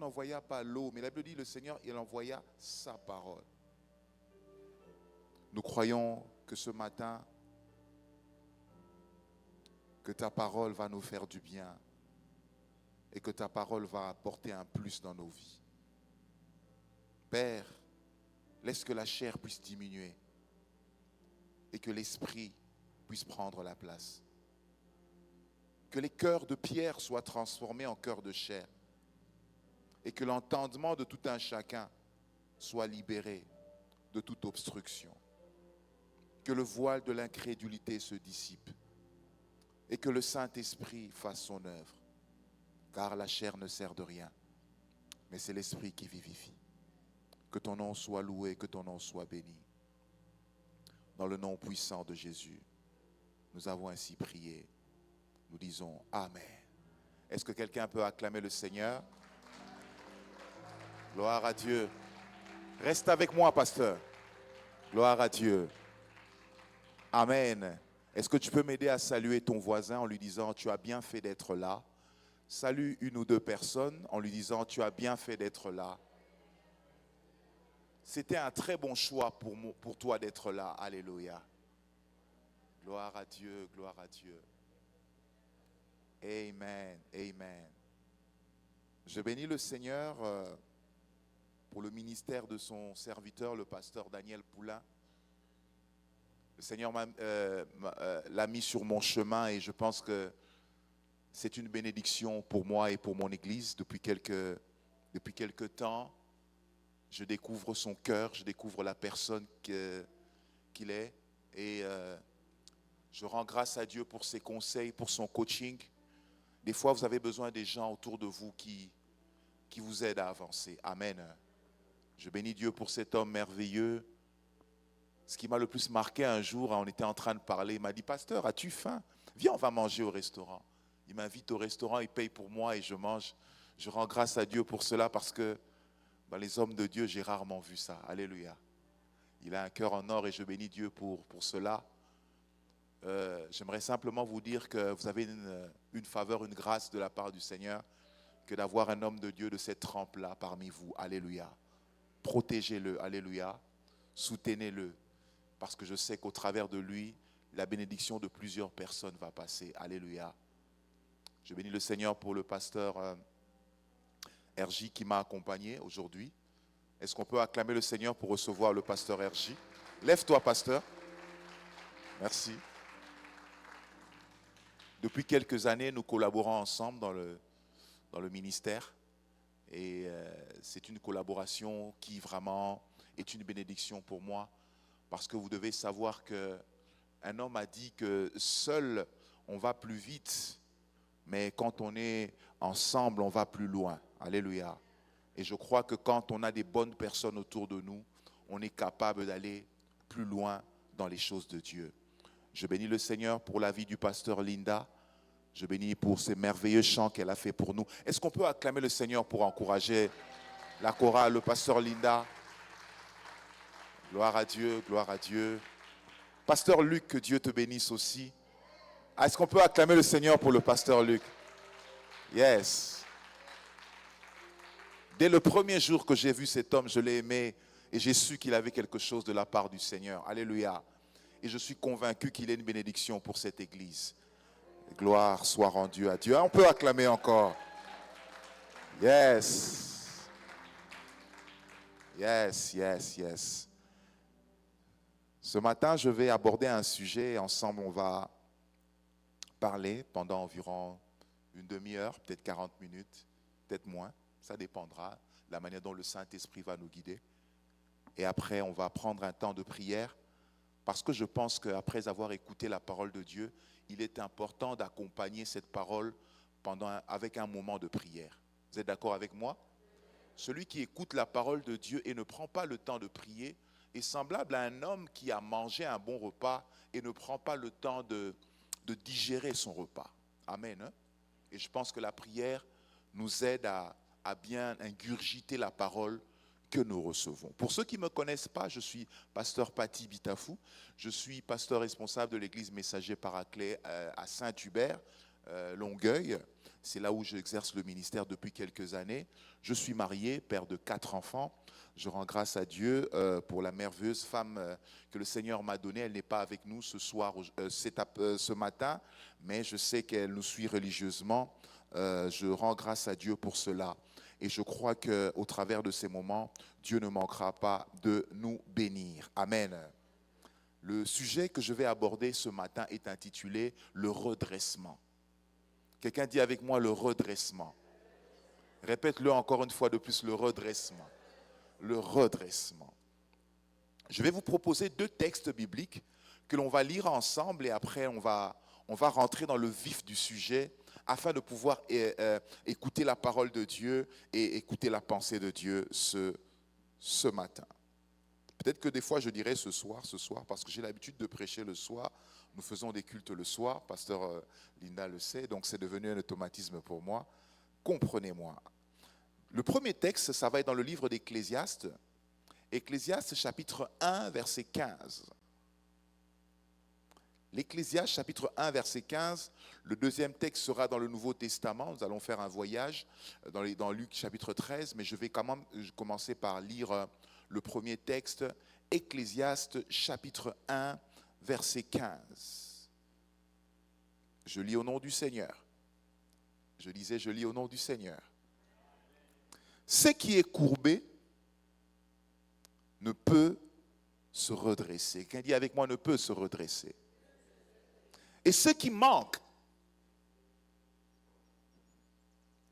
n'envoya pas l'eau, mais la Bible dit le Seigneur, il envoya sa parole. Nous croyons que ce matin, que ta parole va nous faire du bien et que ta parole va apporter un plus dans nos vies. Père, laisse que la chair puisse diminuer et que l'esprit puisse prendre la place. Que les cœurs de pierre soient transformés en cœurs de chair et que l'entendement de tout un chacun soit libéré de toute obstruction. Que le voile de l'incrédulité se dissipe et que le Saint-Esprit fasse son œuvre, car la chair ne sert de rien, mais c'est l'Esprit qui vivifie. Que ton nom soit loué, que ton nom soit béni. Dans le nom puissant de Jésus, nous avons ainsi prié. Nous disons Amen. Est-ce que quelqu'un peut acclamer le Seigneur? Gloire à Dieu. Reste avec moi, pasteur. Gloire à Dieu. Amen. Est-ce que tu peux m'aider à saluer ton voisin en lui disant « Tu as bien fait d'être là ». Salue une ou deux personnes en lui disant « Tu as bien fait d'être là ». C'était un très bon choix pour toi d'être là. Alléluia. Gloire à Dieu, gloire à Dieu. Amen, amen. Je bénis le Seigneur pour le ministère de son serviteur, le pasteur Daniel Poulain. Le Seigneur l'a mis sur mon chemin et je pense que c'est une bénédiction pour moi et pour mon Église. Depuis quelques temps, je découvre son cœur, je découvre la personne qu'il est. Et je rends grâce à Dieu pour ses conseils, pour son coaching. Des fois, vous avez besoin des gens autour de vous qui vous aident à avancer. Amen. Je bénis Dieu pour cet homme merveilleux. Ce qui m'a le plus marqué un jour, on était en train de parler, il m'a dit « Pasteur, as-tu faim? Viens, on va manger au restaurant. » Il m'invite au restaurant, il paye pour moi et je mange. Je rends grâce à Dieu pour cela parce que dans les hommes de Dieu, j'ai rarement vu ça. Alléluia. Il a un cœur en or et je bénis Dieu pour cela. J'aimerais simplement vous dire que vous avez une faveur, une grâce de la part du Seigneur que d'avoir un homme de Dieu de cette trempe-là parmi vous. Alléluia. Protégez-le. Alléluia. Soutenez-le. Parce que je sais qu'au travers de lui, la bénédiction de plusieurs personnes va passer. Alléluia. Je bénis le Seigneur pour le pasteur RJ qui m'a accompagné aujourd'hui. Est-ce qu'on peut acclamer le Seigneur pour recevoir le pasteur RJ? Lève-toi, pasteur. Merci. Depuis quelques années, nous collaborons ensemble dans le ministère. Et c'est une collaboration qui vraiment est une bénédiction pour moi. Parce que vous devez savoir qu'un homme a dit que seul on va plus vite, mais quand on est ensemble, on va plus loin. Alléluia. Et je crois que quand on a des bonnes personnes autour de nous, on est capable d'aller plus loin dans les choses de Dieu. Je bénis le Seigneur pour la vie du pasteur Linda. Je bénis pour ces merveilleux chants qu'elle a fait pour nous. Est-ce qu'on peut acclamer le Seigneur pour encourager la chorale, le pasteur Linda? Gloire à Dieu, gloire à Dieu. Pasteur Luc, que Dieu te bénisse aussi. Est-ce qu'on peut acclamer le Seigneur pour le pasteur Luc? Yes. Dès le premier jour que j'ai vu cet homme, je l'ai aimé et j'ai su qu'il avait quelque chose de la part du Seigneur. Alléluia. Et je suis convaincu qu'il est une bénédiction pour cette église. Gloire soit rendue à Dieu. On peut acclamer encore. Yes. Yes, yes, yes. Ce matin, je vais aborder un sujet. Ensemble, on va parler pendant environ une demi-heure, peut-être 40 minutes, peut-être moins. Ça dépendra de la manière dont le Saint-Esprit va nous guider. Et après, on va prendre un temps de prière parce que je pense qu'après avoir écouté la parole de Dieu, il est important d'accompagner cette parole avec un moment de prière. Vous êtes d'accord avec moi? Celui qui écoute la parole de Dieu et ne prend pas le temps de prier est semblable à un homme qui a mangé un bon repas et ne prend pas le temps de digérer son repas. Amen. Hein? Et je pense que la prière nous aide à bien ingurgiter la parole que nous recevons. Pour ceux qui ne me connaissent pas, je suis pasteur Paty Bitafou. Je suis pasteur responsable de l'église Messager Paraclet à Saint-Hubert, Longueuil. C'est là où j'exerce le ministère depuis quelques années. Je suis marié, père de 4 enfants. Je rends grâce à Dieu pour la merveilleuse femme que le Seigneur m'a donnée. Elle n'est pas avec nous ce soir, ce matin, mais je sais qu'elle nous suit religieusement. Je rends grâce à Dieu pour cela. Et je crois qu'au travers de ces moments, Dieu ne manquera pas de nous bénir. Amen. Le sujet que je vais aborder ce matin est intitulé « Le redressement ». Quelqu'un dit avec moi « le redressement ». Répète-le encore une fois de plus, le redressement. Le redressement. Je vais vous proposer 2 textes bibliques que l'on va lire ensemble et après on va rentrer dans le vif du sujet afin de pouvoir écouter la parole de Dieu et écouter la pensée de Dieu ce matin. Peut-être que des fois je dirais ce soir, parce que j'ai l'habitude de prêcher le soir. Nous faisons des cultes le soir, pasteur Linda le sait, donc c'est devenu un automatisme pour moi. Comprenez-moi. Le premier texte, ça va être dans le livre d'Ecclésiaste. Ecclésiaste chapitre 1, verset 15. L'Ecclésiaste chapitre 1, verset 15. Le deuxième texte sera dans le Nouveau Testament. Nous allons faire un voyage dans Luc chapitre 13, mais je vais quand même commencer par lire le premier texte, Ecclésiaste chapitre 1, verset 15. Je lis au nom du Seigneur. Je lis au nom du Seigneur. Ce qui est courbé ne peut se redresser. Quelqu'un dit avec moi, ne peut se redresser. Et ce qui manque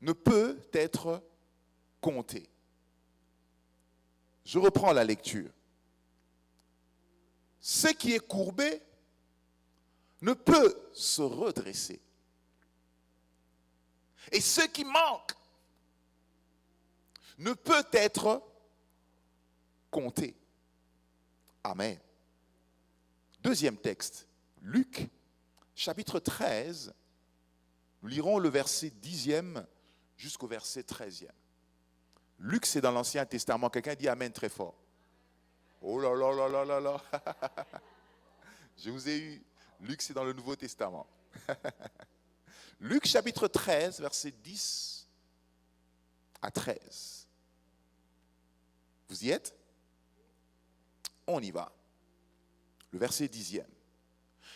ne peut être compté. Je reprends la lecture. Ce qui est courbé ne peut se redresser. Et ce qui manque ne peut être compté. Amen. Deuxième texte, Luc, chapitre 13. Nous lirons le verset 10e jusqu'au verset 13e. Luc, c'est dans l'Ancien Testament. Quelqu'un dit Amen très fort. Oh là là là là là là. Je vous ai eu. Luc, c'est dans le Nouveau Testament. Luc, chapitre 13, verset 10 à 13. Vous y êtes? On y va. Le verset 10e.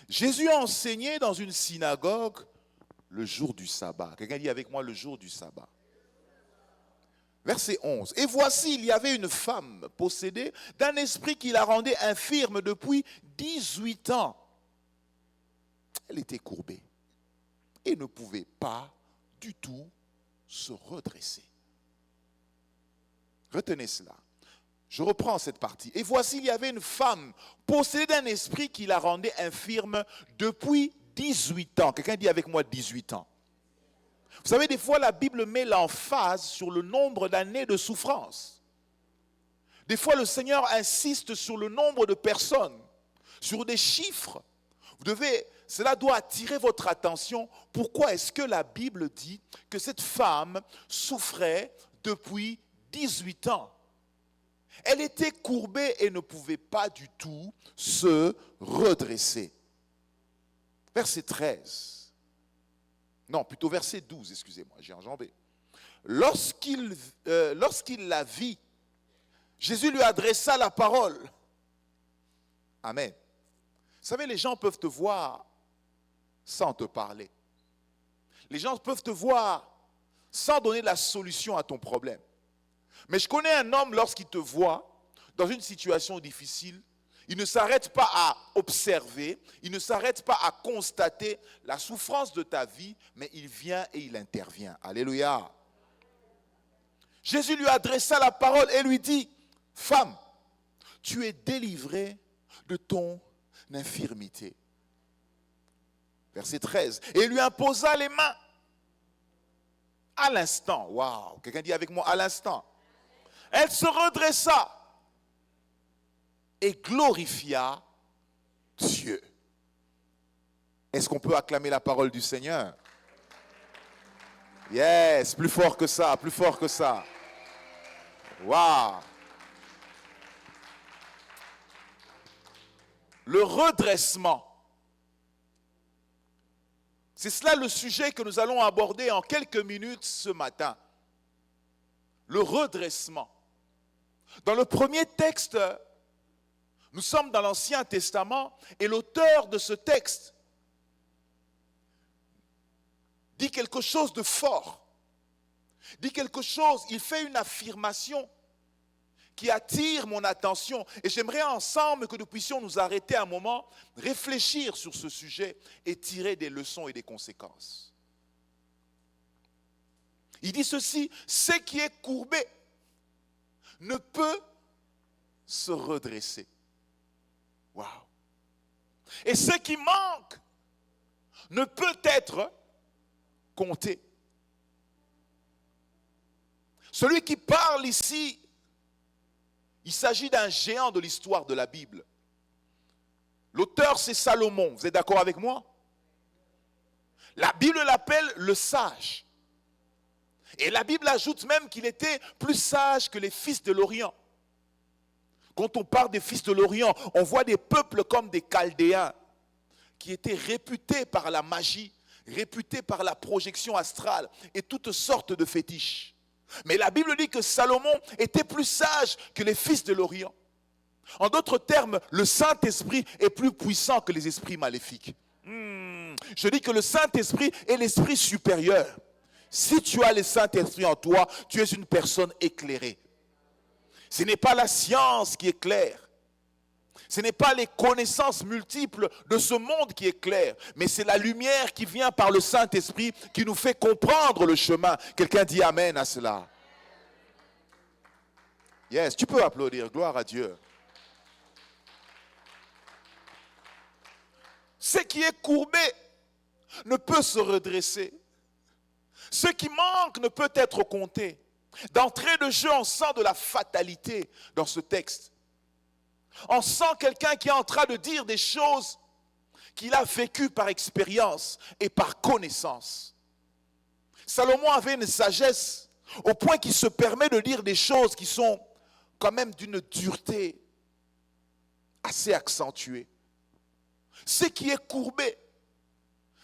Jésus a enseigné dans une synagogue le jour du sabbat. Quelqu'un dit avec moi le jour du sabbat. Verset 11. Et voici, il y avait une femme possédée d'un esprit qui la rendait infirme depuis 18 ans. Elle était courbée et ne pouvait pas du tout se redresser. Retenez cela. Je reprends cette partie. Et voici, il y avait une femme possédée d'un esprit qui la rendait infirme depuis 18 ans. Quelqu'un dit avec moi 18 ans. Vous savez, des fois, la Bible met l'emphase sur le nombre d'années de souffrance. Des fois, le Seigneur insiste sur le nombre de personnes, sur des chiffres. Cela doit attirer votre attention. Pourquoi est-ce que la Bible dit que cette femme souffrait depuis 18 ans? Elle était courbée et ne pouvait pas du tout se redresser. Verset 13. Non, plutôt verset 12, excusez-moi, j'ai enjambé. Lorsqu'il la vit, Jésus lui adressa la parole. Amen. Vous savez, les gens peuvent te voir sans te parler. Les gens peuvent te voir sans donner la solution à ton problème. Mais je connais un homme, lorsqu'il te voit dans une situation difficile, il ne s'arrête pas à observer, il ne s'arrête pas à constater la souffrance de ta vie, mais il vient et il intervient. Alléluia. Jésus lui adressa la parole et lui dit, « Femme, tu es délivrée de ton infirmité. » Verset 13. Et il lui imposa les mains. À l'instant, waouh, quelqu'un dit avec moi, à l'instant. Elle se redressa et glorifia Dieu. Est-ce qu'on peut acclamer la parole du Seigneur? Yes, plus fort que ça, plus fort que ça. Waouh. Le redressement. C'est cela le sujet que nous allons aborder en quelques minutes ce matin. Le redressement. Dans le premier texte, nous sommes dans l'Ancien Testament et l'auteur de ce texte dit quelque chose de fort. Dit quelque chose, il fait une affirmation qui attire mon attention. Et j'aimerais ensemble que nous puissions nous arrêter un moment, réfléchir sur ce sujet et tirer des leçons et des conséquences. Il dit ceci, ce qui est courbé ne peut se redresser. Waouh! Et ce qui manque ne peut être compté. Celui qui parle ici, il s'agit d'un géant de l'histoire de la Bible. L'auteur, c'est Salomon. Vous êtes d'accord avec moi? La Bible l'appelle le sage. Et la Bible ajoute même qu'il était plus sage que les fils de l'Orient. Quand on parle des fils de l'Orient, on voit des peuples comme des Chaldéens qui étaient réputés par la magie, réputés par la projection astrale et toutes sortes de fétiches. Mais la Bible dit que Salomon était plus sage que les fils de l'Orient. En d'autres termes, le Saint-Esprit est plus puissant que les esprits maléfiques. Je dis que le Saint-Esprit est l'esprit supérieur. Si tu as le Saint-Esprit en toi, tu es une personne éclairée. Ce n'est pas la science qui éclaire. Ce n'est pas les connaissances multiples de ce monde qui éclairent, mais c'est la lumière qui vient par le Saint-Esprit qui nous fait comprendre le chemin. Quelqu'un dit Amen à cela. Yes, tu peux applaudir, gloire à Dieu. Ce qui est courbé ne peut se redresser. Ce qui manque ne peut être compté. D'entrée de jeu, on sent de la fatalité dans ce texte. On sent quelqu'un qui est en train de dire des choses qu'il a vécues par expérience et par connaissance. Salomon avait une sagesse au point qu'il se permet de dire des choses qui sont quand même d'une dureté assez accentuée. Ce qui est courbé.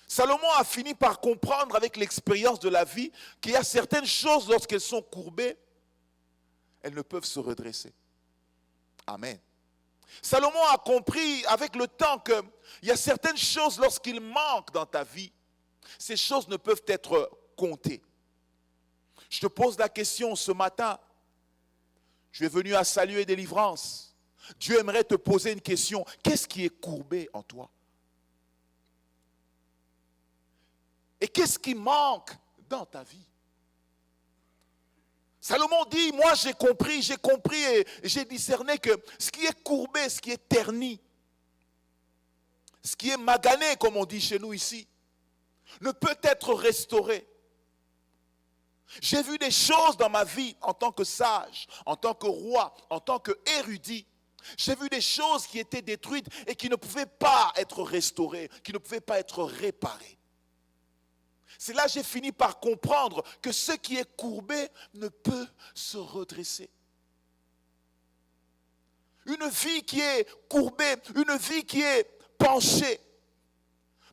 Salomon a fini par comprendre avec l'expérience de la vie qu'il y a certaines choses, lorsqu'elles sont courbées, elles ne peuvent se redresser. Amen. Salomon a compris avec le temps qu'il y a certaines choses, lorsqu'il manque dans ta vie, ces choses ne peuvent être comptées. Je te pose la question ce matin. Tu es venu à Salut et Délivrance. Dieu aimerait te poser une question. Qu'est-ce qui est courbé en toi? Et qu'est-ce qui manque dans ta vie? Salomon dit, moi j'ai compris et j'ai discerné que ce qui est courbé, ce qui est terni, ce qui est magané, comme on dit chez nous ici, ne peut être restauré. J'ai vu des choses dans ma vie en tant que sage, en tant que roi, en tant qu'érudit. J'ai vu des choses qui étaient détruites et qui ne pouvaient pas être restaurées, qui ne pouvaient pas être réparées. C'est là que j'ai fini par comprendre que ce qui est courbé ne peut se redresser. Une vie qui est courbée, une vie qui est penchée,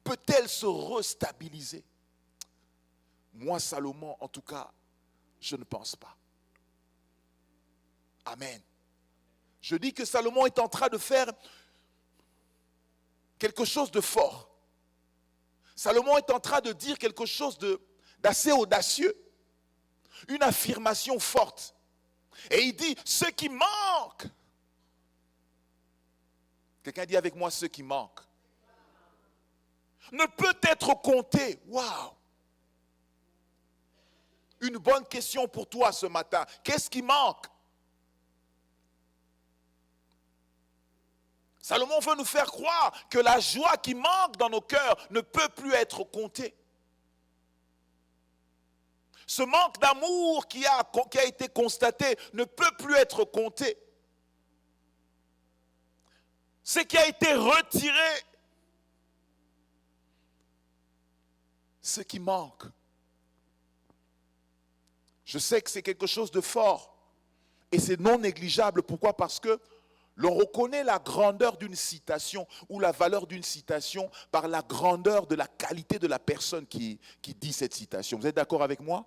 peut-elle se restabiliser? Moi, Salomon, en tout cas, je ne pense pas. Amen. Je dis que Salomon est en train de faire quelque chose de fort. Salomon est en train de dire quelque chose d'assez audacieux, une affirmation forte. Et il dit, ce qui manque. Quelqu'un dit avec moi, ce qui manque ne peut être compté. Waouh! Une bonne question pour toi ce matin. Qu'est-ce qui manque? Salomon veut nous faire croire que la joie qui manque dans nos cœurs ne peut plus être comptée. Ce manque d'amour qui a été constaté ne peut plus être compté. Ce qui a été retiré, ce qui manque. Je sais que c'est quelque chose de fort et c'est non négligeable. Pourquoi? Parce que L'on reconnaît la grandeur d'une citation ou la valeur d'une citation par la grandeur de la qualité de la personne qui dit cette citation. Vous êtes d'accord avec moi?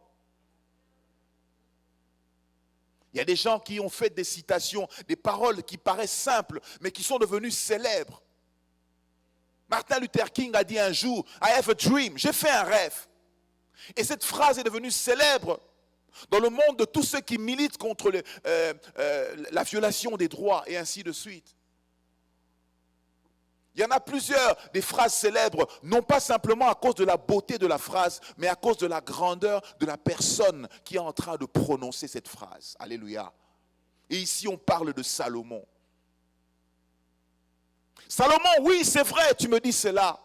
Il y a des gens qui ont fait des citations, des paroles qui paraissent simples, mais qui sont devenues célèbres. Martin Luther King a dit un jour, I have a dream, j'ai fait un rêve. Et cette phrase est devenue célèbre dans le monde de tous ceux qui militent contre la violation des droits et ainsi de suite. Il y en a plusieurs, des phrases célèbres, non pas simplement à cause de la beauté de la phrase, mais à cause de la grandeur de la personne qui est en train de prononcer cette phrase. Alléluia. Et ici, on parle de Salomon. Salomon, oui, c'est vrai, tu me dis cela.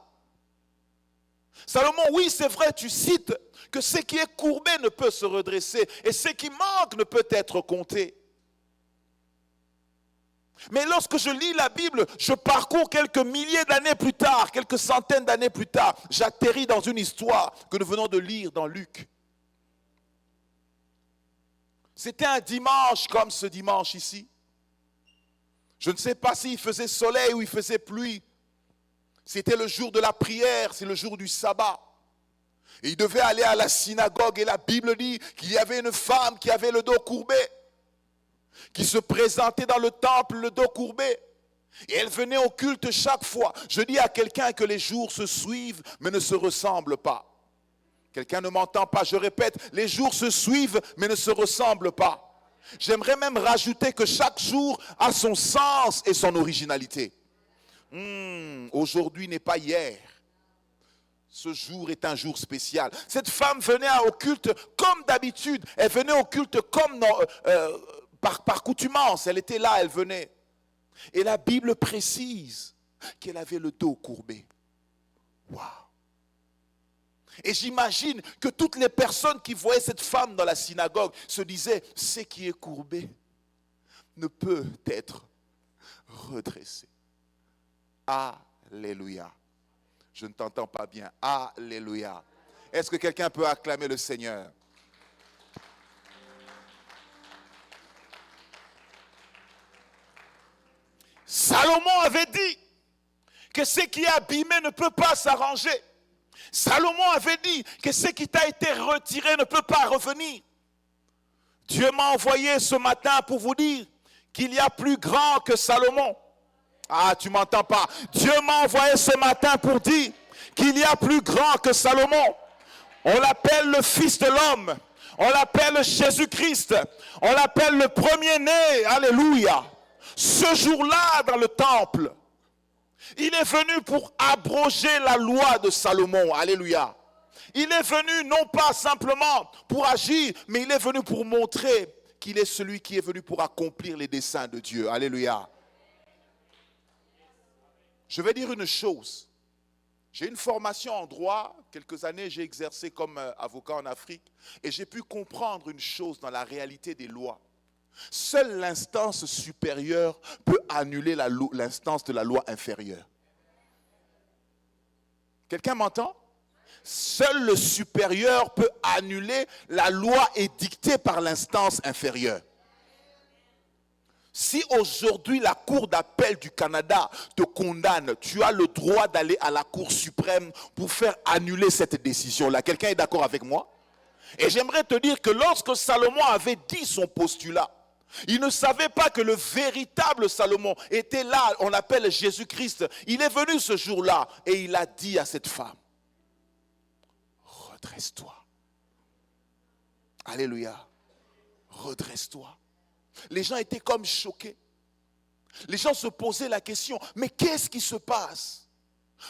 Salomon, oui, c'est vrai, tu cites que ce qui est courbé ne peut se redresser et ce qui manque ne peut être compté. Mais lorsque je lis la Bible, je parcours quelques milliers d'années plus tard, quelques centaines d'années plus tard, j'atterris dans une histoire que nous venons de lire dans Luc. C'était un dimanche comme ce dimanche ici. Je ne sais pas s'il faisait soleil ou il faisait pluie. C'était le jour de la prière, c'est le jour du sabbat. Et il devait aller à la synagogue et la Bible dit qu'il y avait une femme qui avait le dos courbé, qui se présentait dans le temple le dos courbé. Et elle venait au culte chaque fois. Je dis à quelqu'un que les jours se suivent mais ne se ressemblent pas. Quelqu'un ne m'entend pas, je répète, les jours se suivent mais ne se ressemblent pas. J'aimerais même rajouter que chaque jour a son sens et son originalité. Aujourd'hui n'est pas hier. Ce jour est un jour spécial. Cette femme venait au culte comme d'habitude. Elle venait au culte comme par coutumance. Elle était là, elle venait. Et la Bible précise qu'elle avait le dos courbé. Waouh! Et j'imagine que toutes les personnes qui voyaient cette femme dans la synagogue se disaient, ce qui est courbé ne peut être redressé. Alléluia. Je ne t'entends pas bien. Alléluia. Est-ce que quelqu'un peut acclamer le Seigneur? Salomon avait dit que ce qui est abîmé ne peut pas s'arranger. Salomon avait dit que ce qui t'a été retiré ne peut pas revenir. Dieu m'a envoyé ce matin pour vous dire qu'il y a plus grand que Salomon. Ah, tu m'entends pas. Dieu m'a envoyé ce matin pour dire qu'il y a plus grand que Salomon. On l'appelle le Fils de l'homme. On l'appelle Jésus-Christ. On l'appelle le premier-né. Alléluia. Ce jour-là, dans le temple, il est venu pour abroger la loi de Salomon. Alléluia. Il est venu non pas simplement pour agir, mais il est venu pour montrer qu'il est celui qui est venu pour accomplir les desseins de Dieu. Alléluia. Je vais dire une chose. J'ai une formation en droit. Quelques années, j'ai exercé comme avocat en Afrique. Et j'ai pu comprendre une chose dans la réalité des lois. Seule l'instance supérieure peut annuler l'instance de la loi inférieure. Quelqu'un m'entend? Seul le supérieur peut annuler la loi édictée par l'instance inférieure. Si aujourd'hui la Cour d'appel du Canada te condamne, tu as le droit d'aller à la Cour suprême pour faire annuler cette décision-là. Quelqu'un est d'accord avec moi? Et j'aimerais te dire que lorsque Salomon avait dit son postulat, il ne savait pas que le véritable Salomon était là, on l'appelle Jésus-Christ. Il est venu ce jour-là et il a dit à cette femme, redresse-toi. Alléluia. Redresse-toi. Les gens étaient comme choqués. Les gens se posaient la question, mais qu'est-ce qui se passe?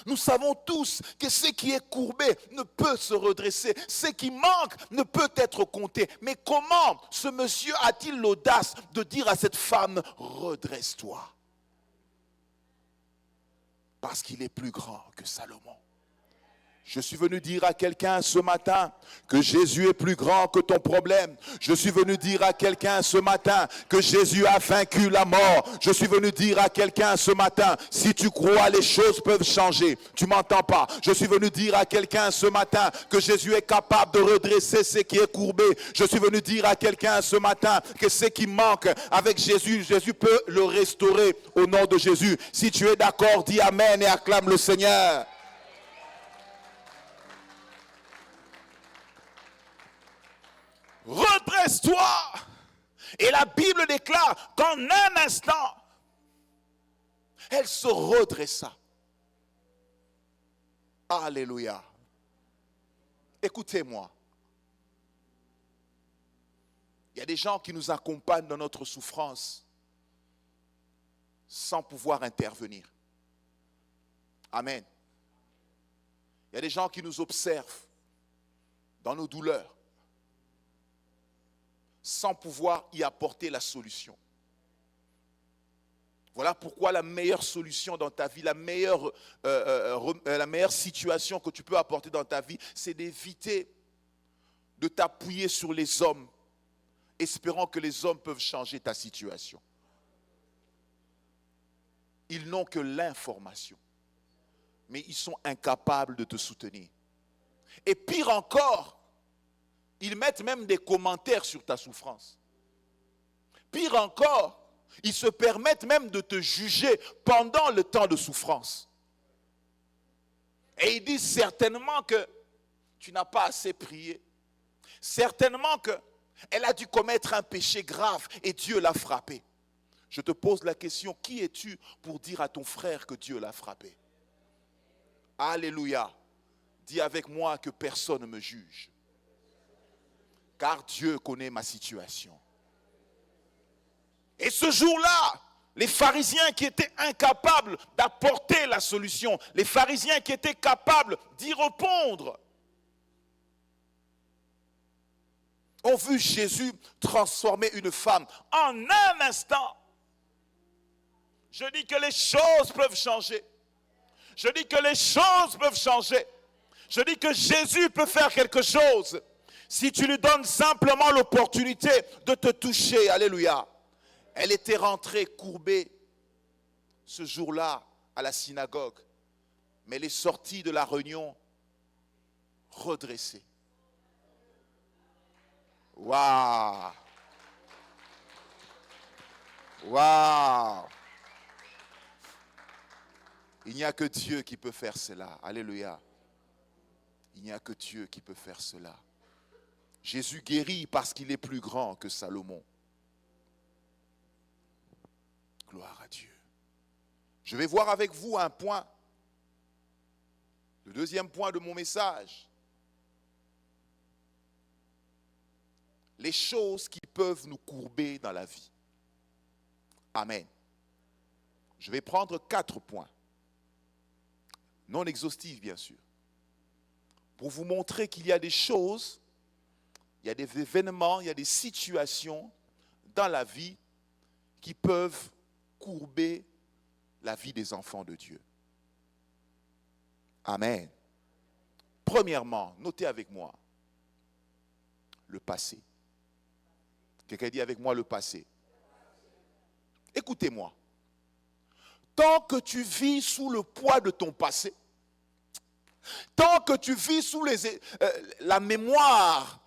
Nous savons tous que ce qui est courbé ne peut se redresser. Ce qui manque ne peut être compté. Mais comment ce monsieur a-t-il l'audace de dire à cette femme, redresse-toi? Parce qu'il est plus grand que Salomon. Je suis venu dire à quelqu'un ce matin que Jésus est plus grand que ton problème. Je suis venu dire à quelqu'un ce matin que Jésus a vaincu la mort. Je suis venu dire à quelqu'un ce matin, si tu crois, les choses peuvent changer. Tu m'entends pas? Je suis venu dire à quelqu'un ce matin que Jésus est capable de redresser ce qui est courbé. Je suis venu dire à quelqu'un ce matin que ce qui manque avec Jésus, Jésus peut le restaurer au nom de Jésus. Si tu es d'accord, dis Amen et acclame le Seigneur. Redresse-toi. Et la Bible déclare qu'en un instant, elle se redressa. Alléluia. Écoutez-moi. Il y a des gens qui nous accompagnent dans notre souffrance sans pouvoir intervenir. Amen. Il y a des gens qui nous observent dans nos douleurs sans pouvoir y apporter la solution. Voilà pourquoi la meilleure solution dans ta vie, la meilleure situation que tu peux apporter dans ta vie, c'est d'éviter de t'appuyer sur les hommes, espérant que les hommes peuvent changer ta situation. Ils n'ont que l'information, mais ils sont incapables de te soutenir. Et pire encore, ils mettent même des commentaires sur ta souffrance. Pire encore, ils se permettent même de te juger pendant le temps de souffrance. Et ils disent certainement que tu n'as pas assez prié. Certainement qu'elle a dû commettre un péché grave et Dieu l'a frappé. Je te pose la question, qui es-tu pour dire à ton frère que Dieu l'a frappé? Alléluia. Dis avec moi que personne ne me juge. Car Dieu connaît ma situation. Et ce jour-là, les pharisiens qui étaient incapables d'apporter la solution, les pharisiens qui étaient capables d'y répondre, ont vu Jésus transformer une femme en un instant. Je dis que les choses peuvent changer. Je dis que les choses peuvent changer. Je dis que Jésus peut faire quelque chose si tu lui donnes simplement l'opportunité de te toucher. Alléluia. Elle était rentrée courbée ce jour-là à la synagogue, mais elle est sortie de la réunion redressée. Waouh! Waouh! Il n'y a que Dieu qui peut faire cela. Alléluia. Il n'y a que Dieu qui peut faire cela. Jésus guérit parce qu'il est plus grand que Salomon. Gloire à Dieu. Je vais voir avec vous un point. Le deuxième point de mon message. Les choses qui peuvent nous courber dans la vie. Amen. Je vais prendre 4 points. Non exhaustifs, bien sûr. Pour vous montrer qu'il y a des choses, il y a des événements, il y a des situations dans la vie qui peuvent courber la vie des enfants de Dieu. Amen. Premièrement, notez avec moi le passé. Quelqu'un dit avec moi le passé. Écoutez-moi. Tant que tu vis sous le poids de ton passé, tant que tu vis sous la mémoire,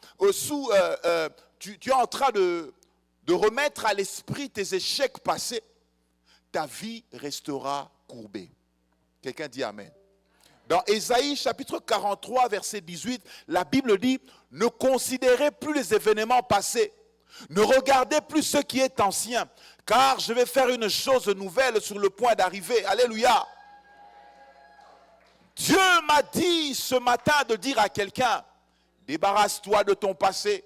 tu es en train de remettre à l'esprit tes échecs passés, ta vie restera courbée. Quelqu'un dit Amen. Dans Ésaïe chapitre 43, verset 18, la Bible dit « Ne considérez plus les événements passés, ne regardez plus ce qui est ancien, car je vais faire une chose nouvelle sur le point d'arriver. » Alléluia. Dieu m'a dit ce matin de dire à quelqu'un, débarrasse-toi de ton passé.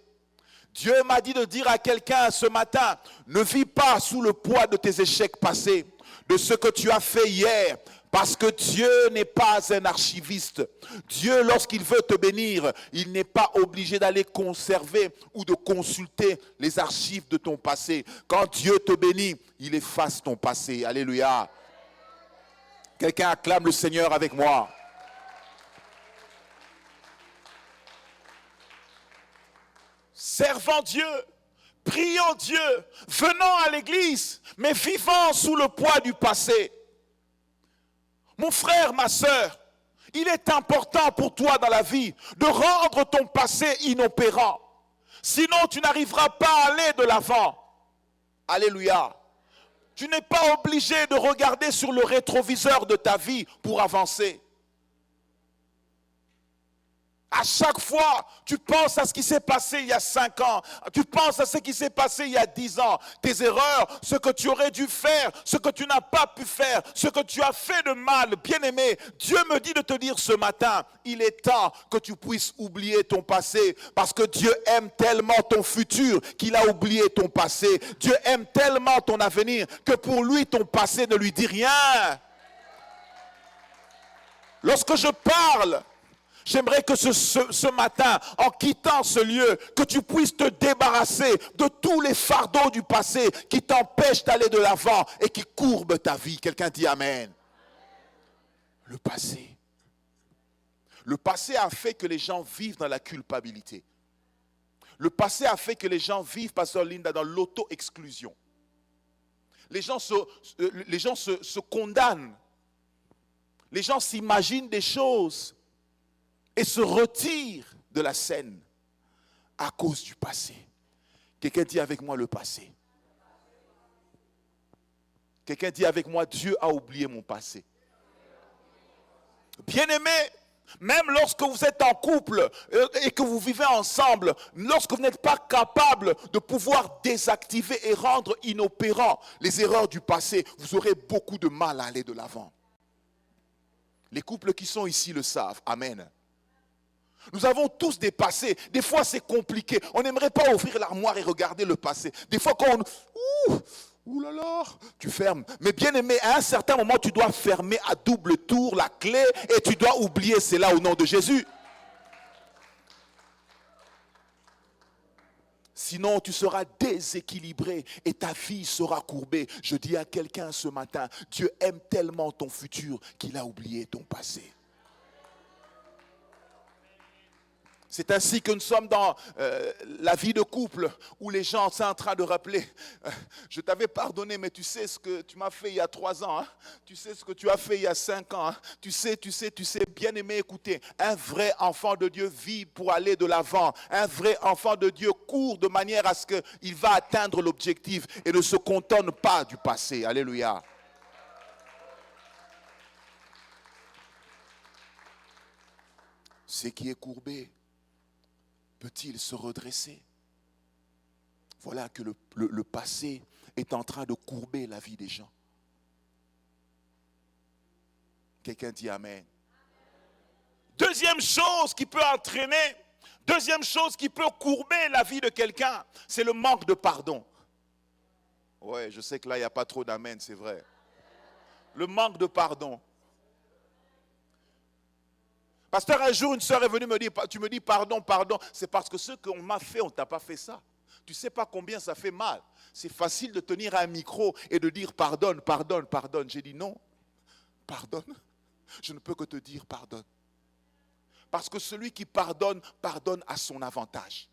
Dieu m'a dit de dire à quelqu'un ce matin, ne vis pas sous le poids de tes échecs passés, de ce que tu as fait hier, parce que Dieu n'est pas un archiviste. Dieu, lorsqu'il veut te bénir, il n'est pas obligé d'aller conserver ou de consulter les archives de ton passé. Quand Dieu te bénit, il efface ton passé. Alléluia. Quelqu'un acclame le Seigneur avec moi. servant Dieu, priant Dieu, venant à l'église, mais vivant sous le poids du passé. Mon frère, ma sœur, il est important pour toi dans la vie de rendre ton passé inopérant. Sinon, tu n'arriveras pas à aller de l'avant. Alléluia. Tu n'es pas obligé de regarder sur le rétroviseur de ta vie pour avancer. À chaque fois, tu penses à ce qui s'est passé il y a 5 ans. Tu penses à ce qui s'est passé il y a 10 ans. Tes erreurs, ce que tu aurais dû faire, ce que tu n'as pas pu faire, ce que tu as fait de mal. Bien-aimé, Dieu me dit de te dire ce matin, il est temps que tu puisses oublier ton passé. Parce que Dieu aime tellement ton futur qu'il a oublié ton passé. Dieu aime tellement ton avenir que pour lui, ton passé ne lui dit rien. Lorsque je parle, j'aimerais que ce matin, en quittant ce lieu, que tu puisses te débarrasser de tous les fardeaux du passé qui t'empêchent d'aller de l'avant et qui courbent ta vie. Quelqu'un dit Amen. Le passé. Le passé a fait que les gens vivent dans la culpabilité. Le passé a fait que les gens vivent, Pasteur Linda, dans l'auto-exclusion. Les gens se condamnent. Les gens s'imaginent des choses et se retire de la scène à cause du passé. Quelqu'un dit avec moi le passé. Quelqu'un dit avec moi, Dieu a oublié mon passé. Bien-aimé, même lorsque vous êtes en couple et que vous vivez ensemble, lorsque vous n'êtes pas capable de pouvoir désactiver et rendre inopérants les erreurs du passé, vous aurez beaucoup de mal à aller de l'avant. Les couples qui sont ici le savent. Amen. Nous avons tous des passés. Des fois, c'est compliqué. On n'aimerait pas ouvrir l'armoire et regarder le passé. Des fois, quand on... Ouh là là, tu fermes. Mais bien aimé, à un certain moment, tu dois fermer à double tour la clé et tu dois oublier cela au nom de Jésus. Sinon, tu seras déséquilibré et ta vie sera courbée. Je dis à quelqu'un ce matin, Dieu aime tellement ton futur qu'il a oublié ton passé. C'est ainsi que nous sommes dans la vie de couple où les gens sont en train de rappeler je t'avais pardonné, mais tu sais ce que tu m'as fait il y a 3 ans. Hein? Tu sais ce que tu as fait il y a 5 ans. Hein? Tu sais, bien aimé, écoutez. Un vrai enfant de Dieu vit pour aller de l'avant. Un vrai enfant de Dieu court de manière à ce qu'il va atteindre l'objectif et ne se contente pas du passé. Alléluia. Ce qui est courbé, peut-il se redresser? Voilà que le passé est en train de courber la vie des gens. Quelqu'un dit Amen. Deuxième chose qui peut entraîner, deuxième chose qui peut courber la vie de quelqu'un, c'est le manque de pardon. Ouais, je sais que là, il n'y a pas trop d'amen, c'est vrai. Le manque de pardon. Pasteur, un jour, une sœur est venue me dire, tu me dis pardon, c'est parce que ce qu'on m'a fait, on ne t'a pas fait ça. Tu ne sais pas combien ça fait mal. C'est facile de tenir un micro et de dire pardonne. J'ai dit non, pardonne. Je ne peux que te dire pardonne. Parce que celui qui pardonne, pardonne à son avantage.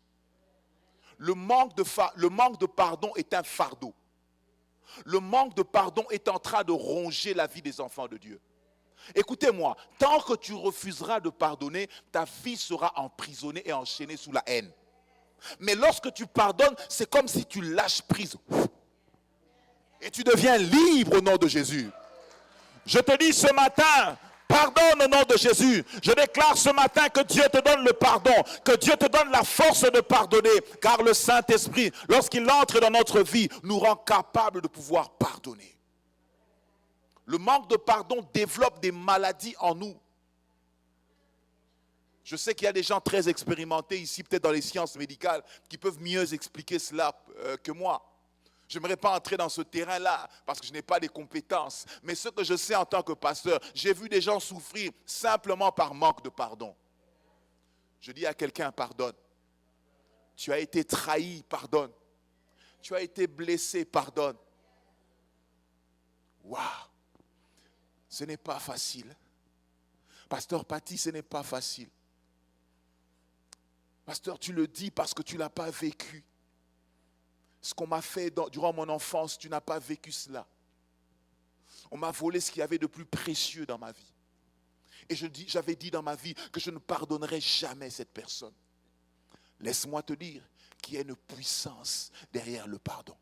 Le manque de pardon est un fardeau. Le manque de pardon est en train de ronger la vie des enfants de Dieu. Écoutez-moi, tant que tu refuseras de pardonner, ta vie sera emprisonnée et enchaînée sous la haine. Mais lorsque tu pardonnes, c'est comme si tu lâches prise. Et tu deviens libre au nom de Jésus. Je te dis ce matin, pardonne au nom de Jésus. Je déclare ce matin que Dieu te donne le pardon, que Dieu te donne la force de pardonner. Car le Saint-Esprit, lorsqu'il entre dans notre vie, nous rend capables de pouvoir pardonner. Le manque de pardon développe des maladies en nous. Je sais qu'il y a des gens très expérimentés ici, peut-être dans les sciences médicales, qui peuvent mieux expliquer cela que moi. Je n'aimerais pas entrer dans ce terrain-là parce que je n'ai pas les compétences. Mais ce que je sais en tant que pasteur, j'ai vu des gens souffrir simplement par manque de pardon. Je dis à quelqu'un, pardonne. Tu as été trahi, pardonne. Tu as été blessé, pardonne. Waouh! Ce n'est pas facile. Pasteur Paty, ce n'est pas facile. Pasteur, tu le dis parce que tu ne l'as pas vécu. Ce qu'on m'a fait durant mon enfance, tu n'as pas vécu cela. On m'a volé ce qu'il y avait de plus précieux dans ma vie. Et j'avais dit dans ma vie que je ne pardonnerai jamais cette personne. Laisse-moi te dire qu'il y a une puissance derrière le pardon.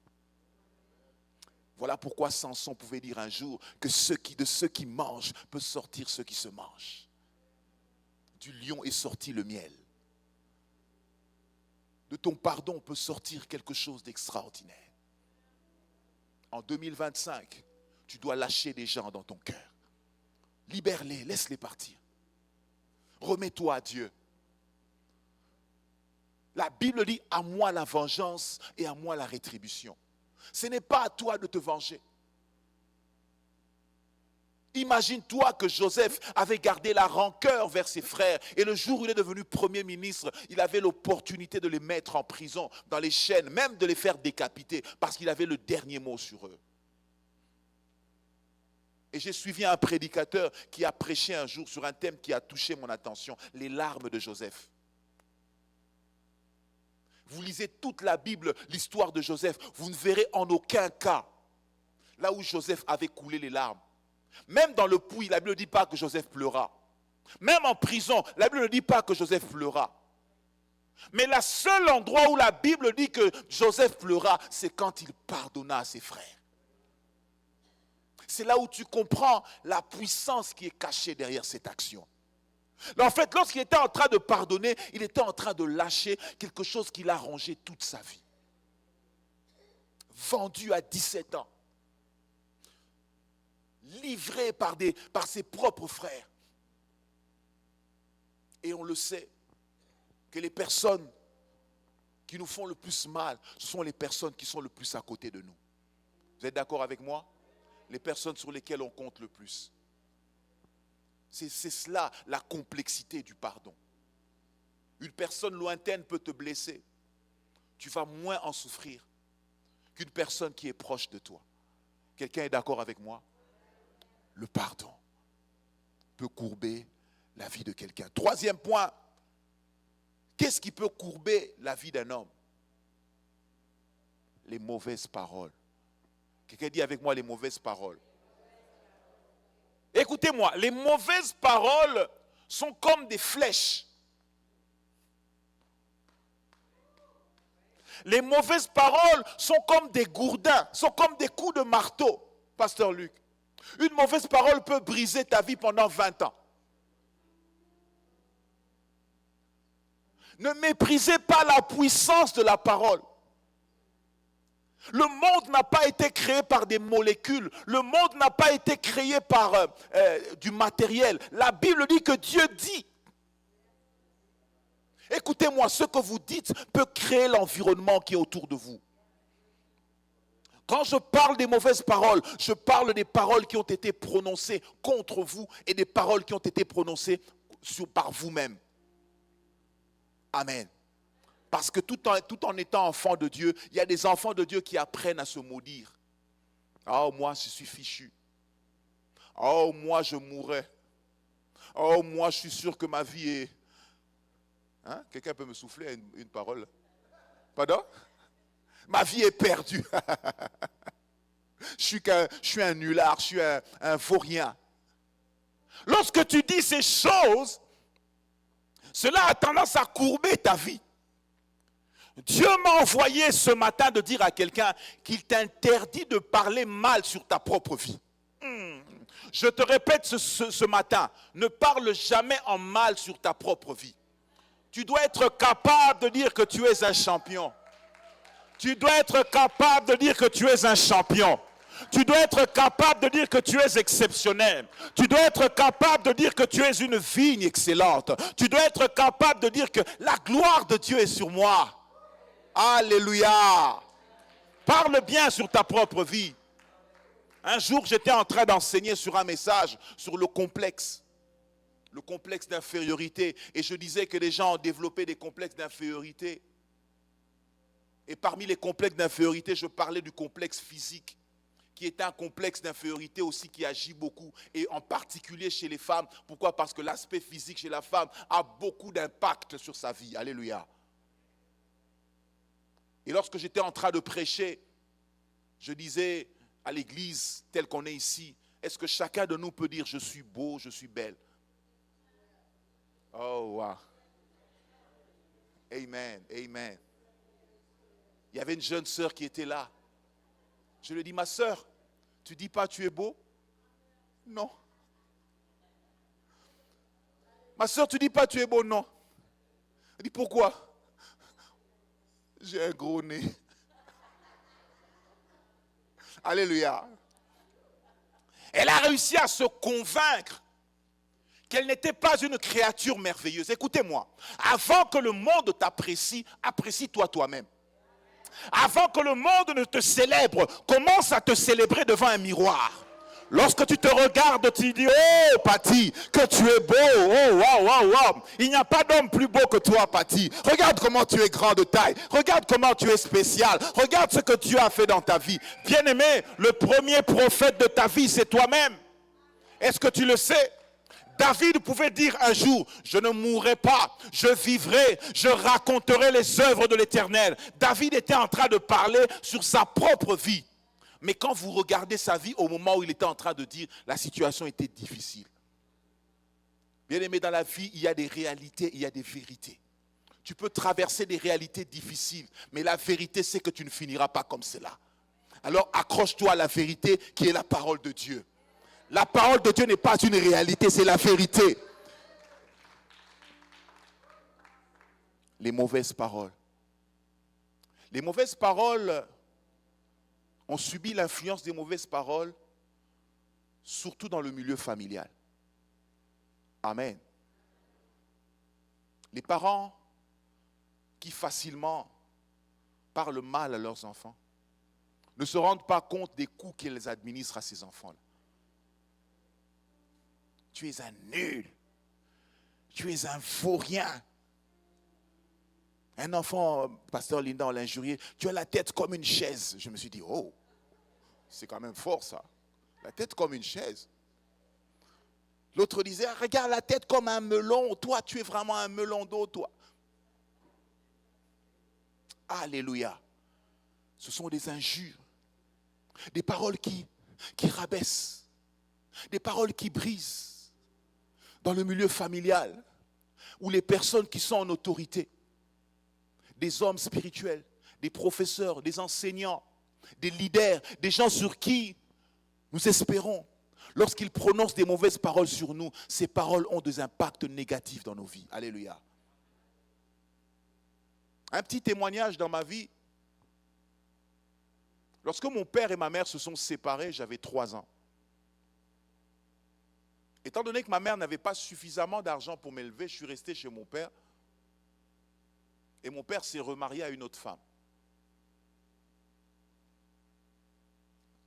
Voilà pourquoi Samson pouvait dire un jour que de ceux qui mangent peut sortir ceux qui se mangent. Du lion est sorti le miel. De ton pardon peut sortir quelque chose d'extraordinaire. En 2025, tu dois lâcher des gens dans ton cœur. Libère-les, laisse-les partir. Remets-toi à Dieu. La Bible dit, à moi la vengeance et à moi la rétribution. Ce n'est pas à toi de te venger. Imagine-toi que Joseph avait gardé la rancœur vers ses frères et le jour où il est devenu Premier ministre, il avait l'opportunité de les mettre en prison, dans les chaînes, même de les faire décapiter parce qu'il avait le dernier mot sur eux. Et j'ai suivi un prédicateur qui a prêché un jour sur un thème qui a touché mon attention, les larmes de Joseph. Vous lisez toute la Bible, l'histoire de Joseph, vous ne verrez en aucun cas là où Joseph avait coulé les larmes. Même dans le puits, la Bible ne dit pas que Joseph pleura. Même en prison, la Bible ne dit pas que Joseph pleura. Mais le seul endroit où la Bible dit que Joseph pleura, c'est quand il pardonna à ses frères. C'est là où tu comprends la puissance qui est cachée derrière cette action. En fait, lorsqu'il était en train de pardonner, il était en train de lâcher quelque chose qu'il a rongé toute sa vie. Vendu à 17 ans. Livré par ses propres frères. Et on le sait, que les personnes qui nous font le plus mal, ce sont les personnes qui sont le plus à côté de nous. Vous êtes d'accord avec moi? Les personnes sur lesquelles on compte le plus. C'est cela la complexité du pardon. Une personne lointaine peut te blesser. Tu vas moins en souffrir qu'une personne qui est proche de toi. Quelqu'un est d'accord avec moi? Le pardon peut courber la vie de quelqu'un. Troisième point, qu'est-ce qui peut courber la vie d'un homme? Les mauvaises paroles. Quelqu'un dit avec moi les mauvaises paroles. Écoutez-moi, les mauvaises paroles sont comme des flèches. Les mauvaises paroles sont comme des gourdins, sont comme des coups de marteau, Pasteur Luc. Une mauvaise parole peut briser ta vie pendant 20 ans. Ne méprisez pas la puissance de la parole. Le monde n'a pas été créé par des molécules. Le monde n'a pas été créé par du matériel. La Bible dit que Dieu dit. Écoutez-moi, ce que vous dites peut créer l'environnement qui est autour de vous. Quand je parle des mauvaises paroles, je parle des paroles qui ont été prononcées contre vous et des paroles qui ont été prononcées par vous-même. Amen. Parce que tout en étant enfant de Dieu, il y a des enfants de Dieu qui apprennent à se maudire. Oh, moi, je suis fichu. Oh, moi, je mourrai. Oh, moi, je suis sûr que ma vie est... Hein? Quelqu'un peut me souffler une parole? Pardon? Ma vie est perdue. Je suis un nulard, je suis un vaurien. Lorsque tu dis ces choses, cela a tendance à courber ta vie. Dieu m'a envoyé ce matin de dire à quelqu'un qu'il t'interdit de parler mal sur ta propre vie. Je te répète ce matin, ne parle jamais en mal sur ta propre vie. Tu dois être capable de dire que tu es un champion. Tu dois être capable de dire que tu es un champion. Tu dois être capable de dire que tu es exceptionnel. Tu dois être capable de dire que tu es une vigne excellente. Tu dois être capable de dire que la gloire de Dieu est sur moi. Alléluia. Parle bien sur ta propre vie. Un jour, j'étais en train d'enseigner sur un message sur le complexe d'infériorité. Et je disais que les gens ont développé des complexes d'infériorité. Et parmi les complexes d'infériorité, je parlais du complexe physique, qui est un complexe d'infériorité aussi qui agit beaucoup, et en particulier chez les femmes. Pourquoi? Parce que l'aspect physique chez la femme a beaucoup d'impact sur sa vie. Alléluia. Et lorsque j'étais en train de prêcher, je disais à l'église telle qu'on est ici, est-ce que chacun de nous peut dire je suis beau, je suis belle? Oh, wow. Amen, amen. Il y avait une jeune sœur qui était là. Je lui ai dit, ma sœur, tu dis pas tu es beau? Non. Ma sœur, tu dis pas tu es beau? Non. Elle dit, pourquoi? J'ai un gros nez. Alléluia. Elle a réussi à se convaincre qu'elle n'était pas une créature merveilleuse. Écoutez-moi, avant que le monde t'apprécie, apprécie-toi toi-même. Avant que le monde ne te célèbre, commence à te célébrer devant un miroir. Lorsque tu te regardes, tu dis, oh Patty, que tu es beau, oh waouh, waouh, waouh. Il n'y a pas d'homme plus beau que toi, Patty. Regarde comment tu es grand de taille, regarde comment tu es spécial, regarde ce que tu as fait dans ta vie. Bien-aimé, le premier prophète de ta vie, c'est toi-même. Est-ce que tu le sais? David pouvait dire un jour, je ne mourrai pas, je vivrai, je raconterai les œuvres de l'Éternel. David était en train de parler sur sa propre vie. Mais quand vous regardez sa vie, au moment où il était en train de dire, la situation était difficile. Bien aimé, dans la vie, il y a des réalités, il y a des vérités. Tu peux traverser des réalités difficiles, mais la vérité, c'est que tu ne finiras pas comme cela. Alors accroche-toi à la vérité qui est la parole de Dieu. La parole de Dieu n'est pas une réalité, c'est la vérité. Les mauvaises paroles. Les mauvaises paroles, on subit l'influence des mauvaises paroles, surtout dans le milieu familial. Amen. Les parents qui facilement parlent mal à leurs enfants ne se rendent pas compte des coups qu'ils administrent à ces enfants-là. Tu es un nul. Tu es un faux rien. Un enfant, pasteur Linda, on l'a injurié, tu as la tête comme une chaise. Je me suis dit, oh, c'est quand même fort ça. La tête comme une chaise. L'autre disait, regarde la tête comme un melon. Toi, tu es vraiment un melon d'eau, toi. Alléluia. Ce sont des injures. Des paroles qui rabaissent. Des paroles qui brisent. Dans le milieu familial, où les personnes qui sont en autorité, des hommes spirituels, des professeurs, des enseignants, des leaders, des gens sur qui nous espérons, lorsqu'ils prononcent des mauvaises paroles sur nous, ces paroles ont des impacts négatifs dans nos vies. Alléluia. Un petit témoignage dans ma vie. Lorsque mon père et ma mère se sont séparés, j'avais 3 ans. Étant donné que ma mère n'avait pas suffisamment d'argent pour m'élever, je suis resté chez mon père. Et mon père s'est remarié à une autre femme.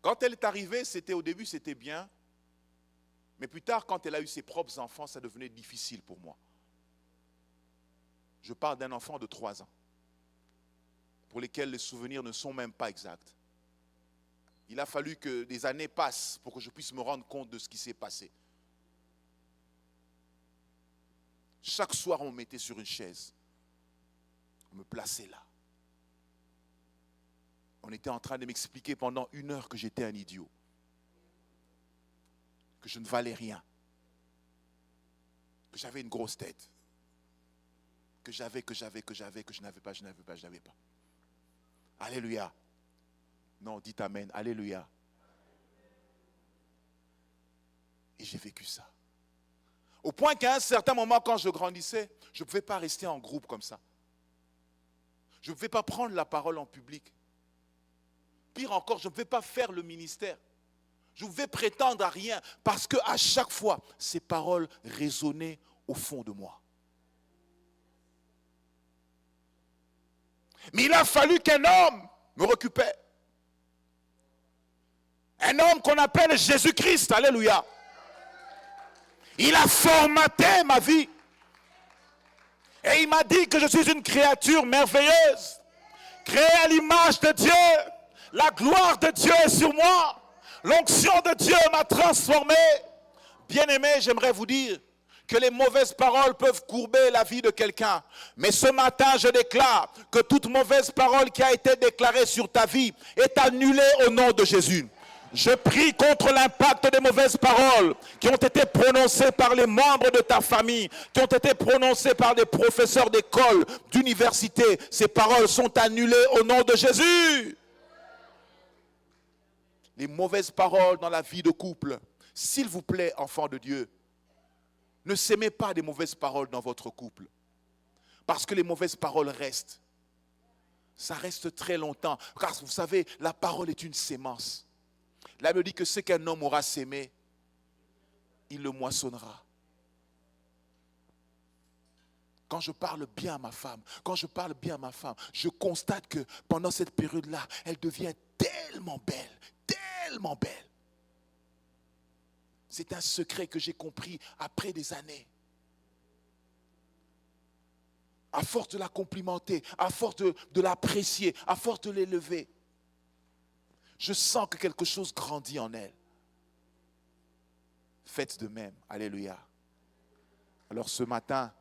Quand elle est arrivée, au début, c'était bien. Mais plus tard, quand elle a eu ses propres enfants, ça devenait difficile pour moi. Je parle d'un enfant de 3 ans, pour lesquels les souvenirs ne sont même pas exacts. Il a fallu que des années passent pour que je puisse me rendre compte de ce qui s'est passé. Chaque soir, on me mettait sur une chaise. On me plaçait là. On était en train de m'expliquer pendant 1 heure que j'étais un idiot. Que je ne valais rien. Que j'avais une grosse tête. Que je n'avais pas. Alléluia. Non, dites amen. Alléluia. Et j'ai vécu ça. Au point qu'à un certain moment, quand je grandissais, je ne pouvais pas rester en groupe comme ça. Je ne pouvais pas prendre la parole en public. Pire encore, je ne pouvais pas faire le ministère. Je ne pouvais prétendre à rien parce qu'à chaque fois, ces paroles résonnaient au fond de moi. Mais il a fallu qu'un homme me récupère. Un homme qu'on appelle Jésus-Christ. Alléluia. Il a formaté ma vie. Et il m'a dit que je suis une créature merveilleuse, créée à l'image de Dieu. La gloire de Dieu est sur moi. L'onction de Dieu m'a transformé. Bien-aimé, j'aimerais vous dire que les mauvaises paroles peuvent courber la vie de quelqu'un. Mais ce matin, je déclare que toute mauvaise parole qui a été déclarée sur ta vie est annulée au nom de Jésus. Je prie contre l'impact des mauvaises paroles qui ont été prononcées par les membres de ta famille, qui ont été prononcées par des professeurs d'école, d'université. Ces paroles sont annulées au nom de Jésus. Les mauvaises paroles dans la vie de couple. S'il vous plaît, enfants de Dieu, ne s'aimez pas des mauvaises paroles dans votre couple. Parce que les mauvaises paroles restent. Ça reste très longtemps. Car vous savez, la parole est une sémence. La Bible dit que ce qu'un homme aura sémé, il le moissonnera. Quand je parle bien à ma femme, je constate que pendant cette période-là, elle devient tellement belle, tellement belle. C'est un secret que j'ai compris après des années. À force de la complimenter, à force de l'apprécier, à force de l'élever, je sens que quelque chose grandit en elle. Faites de même. Alléluia. Alors ce matin,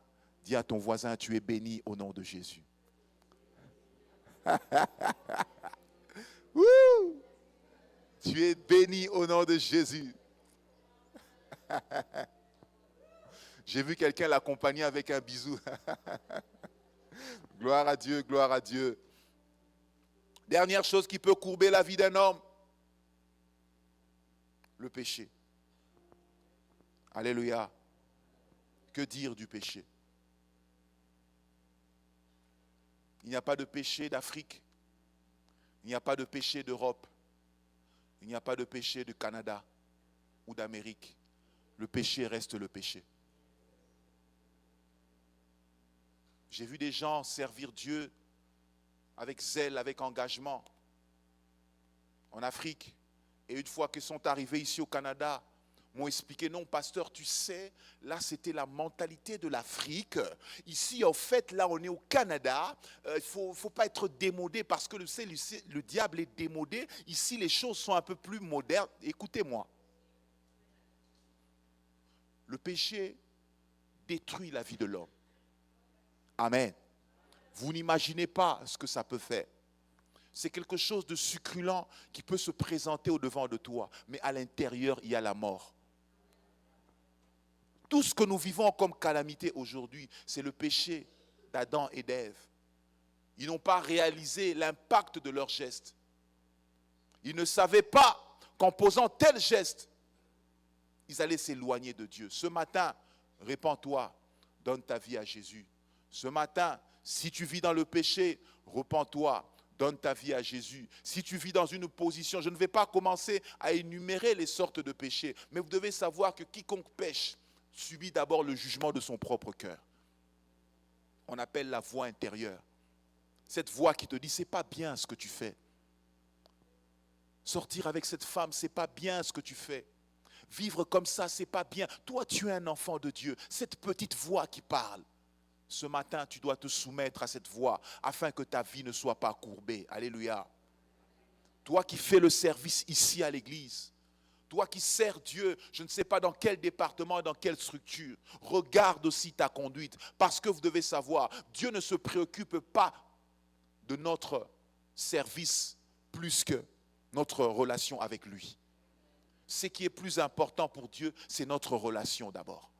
dis à ton voisin, tu es béni au nom de Jésus. Tu es béni au nom de Jésus. J'ai vu quelqu'un l'accompagner avec un bisou. Gloire à Dieu, gloire à Dieu. Dernière chose qui peut courber la vie d'un homme, le péché. Alléluia. Que dire du péché? Il n'y a pas de péché d'Afrique. Il n'y a pas de péché d'Europe. Il n'y a pas de péché du Canada ou d'Amérique. Le péché reste le péché. J'ai vu des gens servir Dieu avec zèle, avec engagement en Afrique. Et une fois qu'ils sont arrivés ici au Canada, m'ont expliqué, non, pasteur, tu sais, là, c'était la mentalité de l'Afrique. Ici, en fait, là, on est au Canada. Il faut pas être démodé parce que le diable est démodé. Ici, les choses sont un peu plus modernes. Écoutez-moi. Le péché détruit la vie de l'homme. Amen. Vous n'imaginez pas ce que ça peut faire. C'est quelque chose de succulent qui peut se présenter au-devant de toi, mais à l'intérieur, il y a la mort. Tout ce que nous vivons comme calamité aujourd'hui, c'est le péché d'Adam et d'Ève. Ils n'ont pas réalisé l'impact de leurs gestes. Ils ne savaient pas qu'en posant tel geste, ils allaient s'éloigner de Dieu. Ce matin, répands-toi, donne ta vie à Jésus. Ce matin, si tu vis dans le péché, repens-toi, donne ta vie à Jésus. Si tu vis dans une position, je ne vais pas commencer à énumérer les sortes de péchés, mais vous devez savoir que quiconque pêche subit d'abord le jugement de son propre cœur. On appelle la voix intérieure. Cette voix qui te dit, c'est pas bien ce que tu fais. Sortir avec cette femme, c'est pas bien ce que tu fais. Vivre comme ça, c'est pas bien. Toi, tu es un enfant de Dieu. Cette petite voix qui parle. Ce matin, tu dois te soumettre à cette voix afin que ta vie ne soit pas courbée. Alléluia. Toi qui fais le service ici à l'église, toi qui sers Dieu, je ne sais pas dans quel département, dans quelle structure, regarde aussi ta conduite. Parce que vous devez savoir, Dieu ne se préoccupe pas de notre service plus que notre relation avec lui. Ce qui est plus important pour Dieu, c'est notre relation d'abord.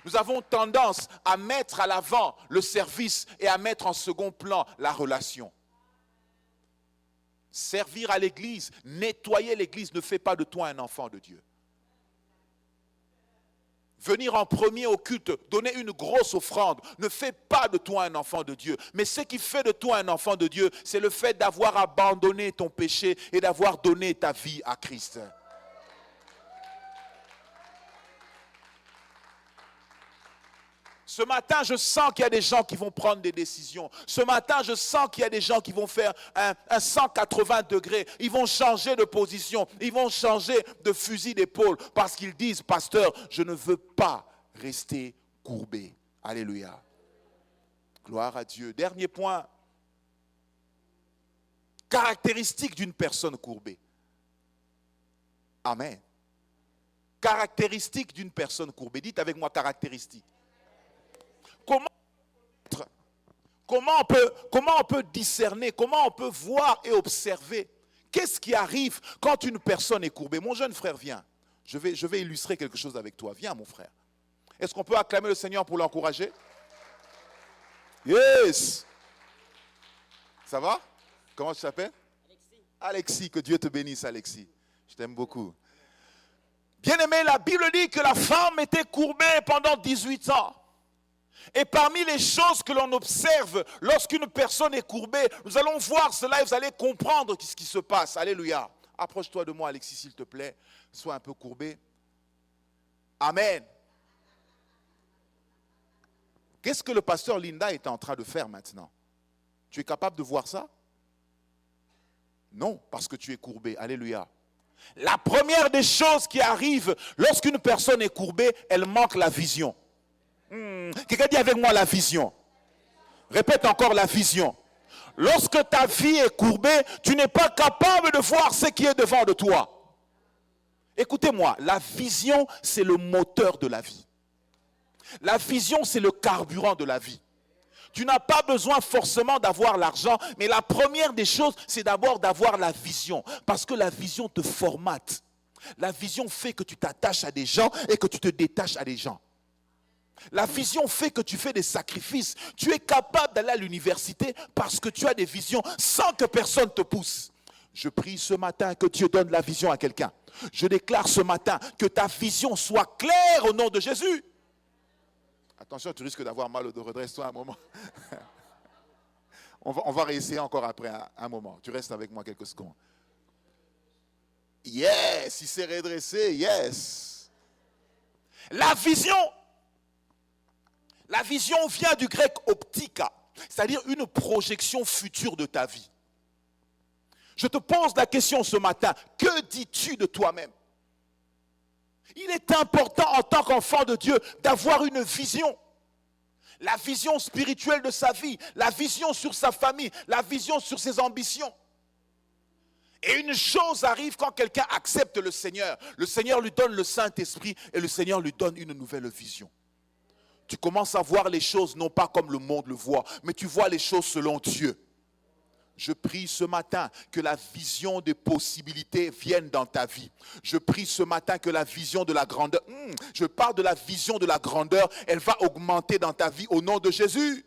Nous avons tendance à mettre à l'avant le service et à mettre en second plan la relation. Servir à l'église, nettoyer l'église ne fait pas de toi un enfant de Dieu. Venir en premier au culte, donner une grosse offrande, ne fait pas de toi un enfant de Dieu. Mais ce qui fait de toi un enfant de Dieu, c'est le fait d'avoir abandonné ton péché et d'avoir donné ta vie à Christ. Ce matin, je sens qu'il y a des gens qui vont prendre des décisions. Ce matin, je sens qu'il y a des gens qui vont faire un 180 degrés. Ils vont changer de position. Ils vont changer de fusil d'épaule parce qu'ils disent, pasteur, je ne veux pas rester courbé. Alléluia. Gloire à Dieu. Dernier point. Caractéristique d'une personne courbée. Amen. Caractéristique d'une personne courbée. Dites avec moi caractéristique. Comment on peut discerner, comment on peut voir et observer qu'est-ce qui arrive quand une personne est courbée. Mon jeune frère, viens. Je vais illustrer quelque chose avec toi. Viens, mon frère. Est-ce qu'on peut acclamer le Seigneur pour l'encourager? Yes. Ça va? Comment tu t'appelles? Alexis. Alexis, que Dieu te bénisse, Alexis. Je t'aime beaucoup. Bien-aimé, la Bible dit que la femme était courbée pendant 18 ans. Et parmi les choses que l'on observe lorsqu'une personne est courbée, nous allons voir cela et vous allez comprendre ce qui se passe. Alléluia. Approche-toi de moi, Alexis, s'il te plaît. Sois un peu courbé. Amen. Qu'est-ce que le pasteur Linda est en train de faire maintenant? Tu es capable de voir ça? Non, parce que tu es courbé. Alléluia. La première des choses qui arrive lorsqu'une personne est courbée, elle manque la vision. Quelqu'un dit avec moi la vision. Répète encore la vision. Lorsque ta vie est courbée, tu n'es pas capable de voir ce qui est devant de toi. Écoutez-moi, la vision, c'est le moteur de la vie. La vision, c'est le carburant de la vie. Tu n'as pas besoin forcément d'avoir l'argent, mais la première des choses, c'est d'abord d'avoir la vision. Parce que la vision te formate. La vision fait que tu t'attaches à des gens et que tu te détaches à des gens. La vision fait que tu fais des sacrifices. Tu es capable d'aller à l'université parce que tu as des visions sans que personne te pousse. Je prie ce matin que Dieu donne la vision à quelqu'un. Je déclare ce matin que ta vision soit claire au nom de Jésus. Attention, tu risques d'avoir mal au dos. Redresse-toi un moment. On va réessayer encore après un moment. Tu restes avec moi quelques secondes. Yes, il s'est redressé, yes. La vision vient du grec optika, c'est-à-dire une projection future de ta vie. Je te pose la question ce matin, que dis-tu de toi-même? Il est important en tant qu'enfant de Dieu d'avoir une vision. La vision spirituelle de sa vie, la vision sur sa famille, la vision sur ses ambitions. Et une chose arrive quand quelqu'un accepte le Seigneur. Le Seigneur lui donne le Saint-Esprit et le Seigneur lui donne une nouvelle vision. Tu commences à voir les choses non pas comme le monde le voit, mais tu vois les choses selon Dieu. Je prie ce matin que la vision des possibilités vienne dans ta vie. Je prie ce matin que la vision de la grandeur, je parle de la vision de la grandeur, elle va augmenter dans ta vie au nom de Jésus.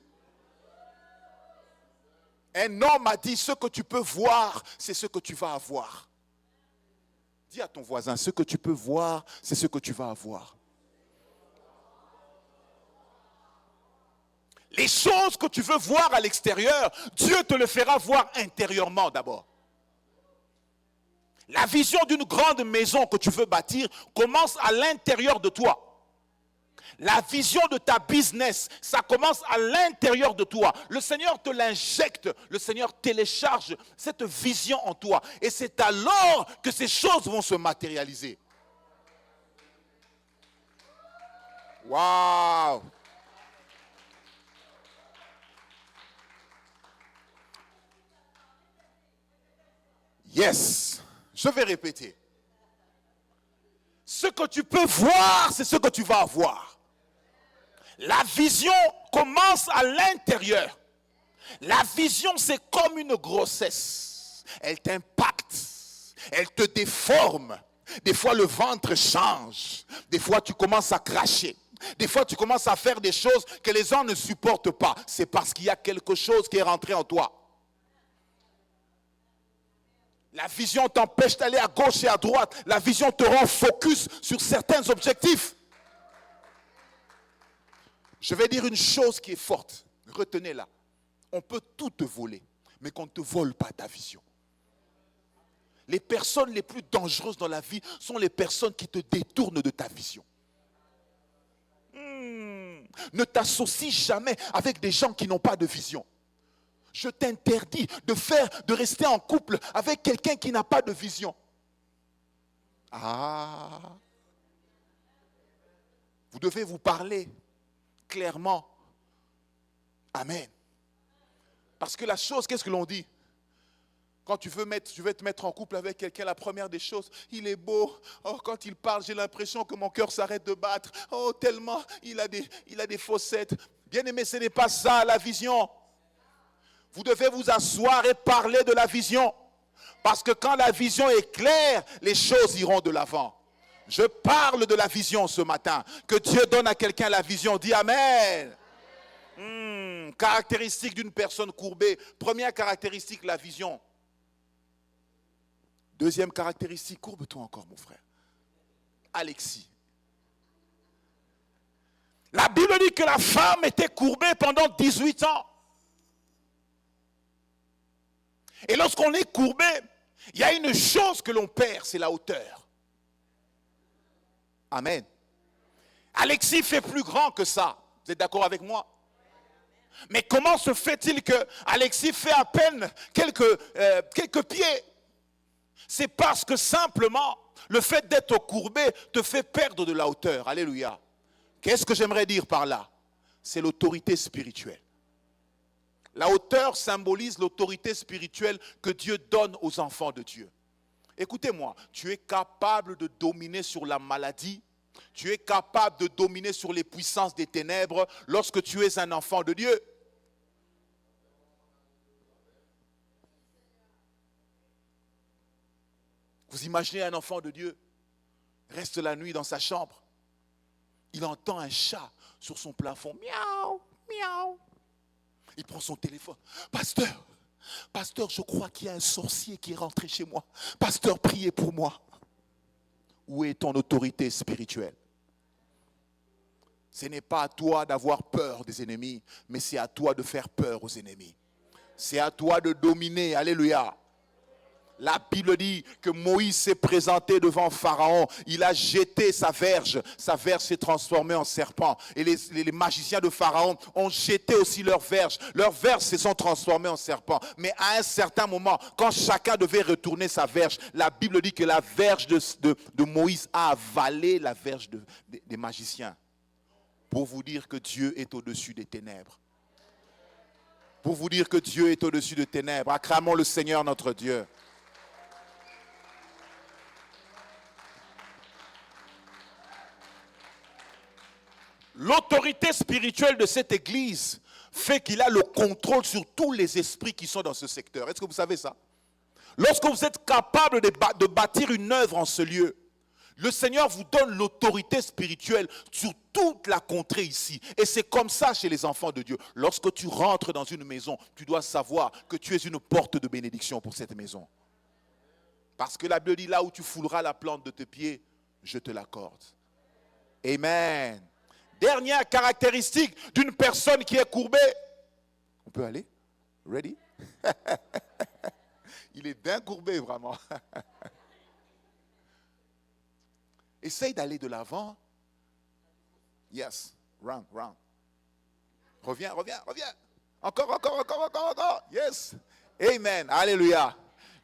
Un homme a dit, ce que tu peux voir, c'est ce que tu vas avoir. Dis à ton voisin, ce que tu peux voir, c'est ce que tu vas avoir. Les choses que tu veux voir à l'extérieur, Dieu te le fera voir intérieurement d'abord. La vision d'une grande maison que tu veux bâtir commence à l'intérieur de toi. La vision de ta business, ça commence à l'intérieur de toi. Le Seigneur te l'injecte, le Seigneur télécharge cette vision en toi. Et c'est alors que ces choses vont se matérialiser. Waouh! Yes, je vais répéter. Ce que tu peux voir, c'est ce que tu vas avoir. La vision commence à l'intérieur. La vision, c'est comme une grossesse. Elle t'impacte, elle te déforme. Des fois, le ventre change. Des fois, tu commences à cracher. Des fois, tu commences à faire des choses que les gens ne supportent pas. C'est parce qu'il y a quelque chose qui est rentré en toi. La vision t'empêche d'aller à gauche et à droite. La vision te rend focus sur certains objectifs. Je vais dire une chose qui est forte. Retenez-la. On peut tout te voler, mais qu'on ne te vole pas ta vision. Les personnes les plus dangereuses dans la vie sont les personnes qui te détournent de ta vision. Ne t'associe jamais avec des gens qui n'ont pas de vision. Je t'interdis de rester en couple avec quelqu'un qui n'a pas de vision. Ah. Vous devez vous parler clairement. Amen. Parce que la chose, qu'est-ce que l'on dit? Quand tu veux te mettre en couple avec quelqu'un, la première des choses, il est beau. Oh, quand il parle, j'ai l'impression que mon cœur s'arrête de battre. Oh, tellement, il a des fossettes. Bien-aimé, ce n'est pas ça la vision. Vous devez vous asseoir et parler de la vision. Parce que quand la vision est claire, les choses iront de l'avant. Je parle de la vision ce matin. Que Dieu donne à quelqu'un la vision. Dis Amen. Caractéristique d'une personne courbée. Première caractéristique, la vision. Deuxième caractéristique, courbe-toi encore mon frère. Alexis. La Bible dit que la femme était courbée pendant 18 ans. Et lorsqu'on est courbé, il y a une chose que l'on perd, c'est la hauteur. Amen. Alexis fait plus grand que ça. Vous êtes d'accord avec moi? Mais comment se fait-il que Alexis fait à peine quelques pieds? C'est parce que simplement, le fait d'être courbé te fait perdre de la hauteur. Alléluia. Qu'est-ce que j'aimerais dire par là? C'est l'autorité spirituelle. La hauteur symbolise l'autorité spirituelle que Dieu donne aux enfants de Dieu. Écoutez-moi, tu es capable de dominer sur la maladie. Tu es capable de dominer sur les puissances des ténèbres lorsque tu es un enfant de Dieu. Vous imaginez un enfant de Dieu reste la nuit dans sa chambre. Il entend un chat sur son plafond. Miaou, miaou. Il prend son téléphone. Pasteur, je crois qu'il y a un sorcier qui est rentré chez moi. Pasteur, priez pour moi. Où est ton autorité spirituelle? Ce n'est pas à toi d'avoir peur des ennemis, mais c'est à toi de faire peur aux ennemis. C'est à toi de dominer. Alléluia. La Bible dit que Moïse s'est présenté devant Pharaon. Il a jeté sa verge. Sa verge s'est transformée en serpent. Et les magiciens de Pharaon ont jeté aussi leur verge. Leurs verges se sont transformées en serpent. Mais à un certain moment, quand chacun devait retourner sa verge, la Bible dit que la verge de Moïse a avalé la verge des magiciens. Pour vous dire que Dieu est au-dessus des ténèbres. Pour vous dire que Dieu est au-dessus des ténèbres. Acclamons le Seigneur notre Dieu. L'autorité spirituelle de cette église fait qu'il a le contrôle sur tous les esprits qui sont dans ce secteur. Est-ce que vous savez ça? Lorsque vous êtes capable de bâtir une œuvre en ce lieu, le Seigneur vous donne l'autorité spirituelle sur toute la contrée ici. Et c'est comme ça chez les enfants de Dieu. Lorsque tu rentres dans une maison, tu dois savoir que tu es une porte de bénédiction pour cette maison. Parce que la Bible dit, là où tu fouleras la plante de tes pieds, je te l'accorde. Amen. Dernière caractéristique d'une personne qui est courbée. On peut aller? Ready? Il est bien courbé, vraiment. Essaye d'aller de l'avant. Yes. Round. Reviens. Encore. Yes. Amen. Alléluia.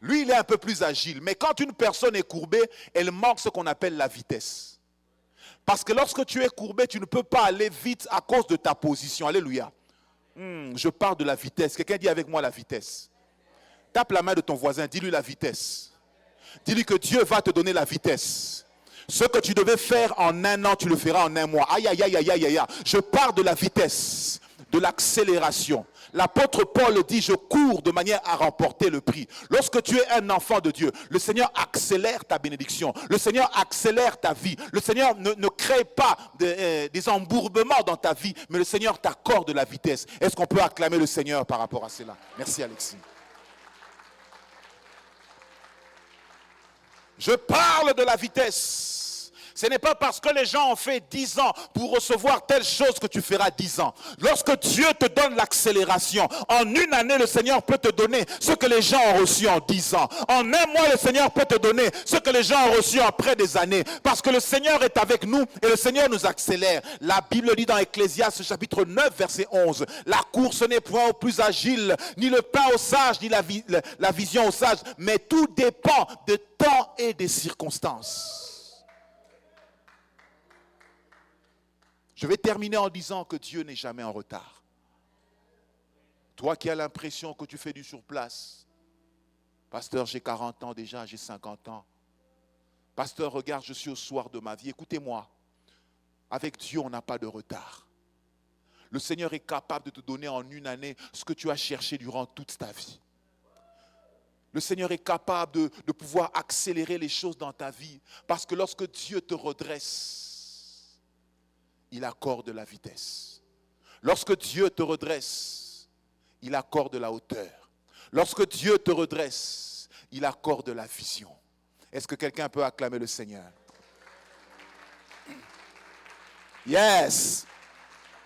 Lui, il est un peu plus agile. Mais quand une personne est courbée, elle manque ce qu'on appelle la vitesse. Parce que lorsque tu es courbé, tu ne peux pas aller vite à cause de ta position. Alléluia. Je parle de la vitesse. Quelqu'un dit avec moi la vitesse. Tape la main de ton voisin, dis-lui la vitesse. Dis-lui que Dieu va te donner la vitesse. Ce que tu devais faire en un an, tu le feras en un mois. Aïe. Je parle de la vitesse, de l'accélération. L'apôtre Paul dit, je cours de manière à remporter le prix. Lorsque tu es un enfant de Dieu, le Seigneur accélère ta bénédiction. Le Seigneur accélère ta vie. Le Seigneur ne crée pas des embourbements dans ta vie, mais le Seigneur t'accorde de la vitesse. Est-ce qu'on peut acclamer le Seigneur par rapport à cela? Merci Alexis. Je parle de la vitesse. Ce n'est pas parce que les gens ont fait 10 ans pour recevoir telle chose que tu feras 10 ans. Lorsque Dieu te donne l'accélération, en une année, le Seigneur peut te donner ce que les gens ont reçu en 10 ans. En un mois, le Seigneur peut te donner ce que les gens ont reçu après des années. Parce que le Seigneur est avec nous et le Seigneur nous accélère. La Bible dit dans Ecclésiaste chapitre 9, verset 11, la course n'est point au plus agile, ni le pain au sage, ni la vision au sage, mais tout dépend de temps et des circonstances. Je vais terminer en disant que Dieu n'est jamais en retard. Toi qui as l'impression que tu fais du surplace, Pasteur, j'ai 40 ans déjà, j'ai 50 ans. Pasteur, regarde, je suis au soir de ma vie. Écoutez-moi, avec Dieu, on n'a pas de retard. Le Seigneur est capable de te donner en une année ce que tu as cherché durant toute ta vie. Le Seigneur est capable de pouvoir accélérer les choses dans ta vie. Parce que lorsque Dieu te redresse, il accorde la vitesse. Lorsque Dieu te redresse, il accorde la hauteur. Lorsque Dieu te redresse, il accorde la vision. Est-ce que quelqu'un peut acclamer le Seigneur? Yes!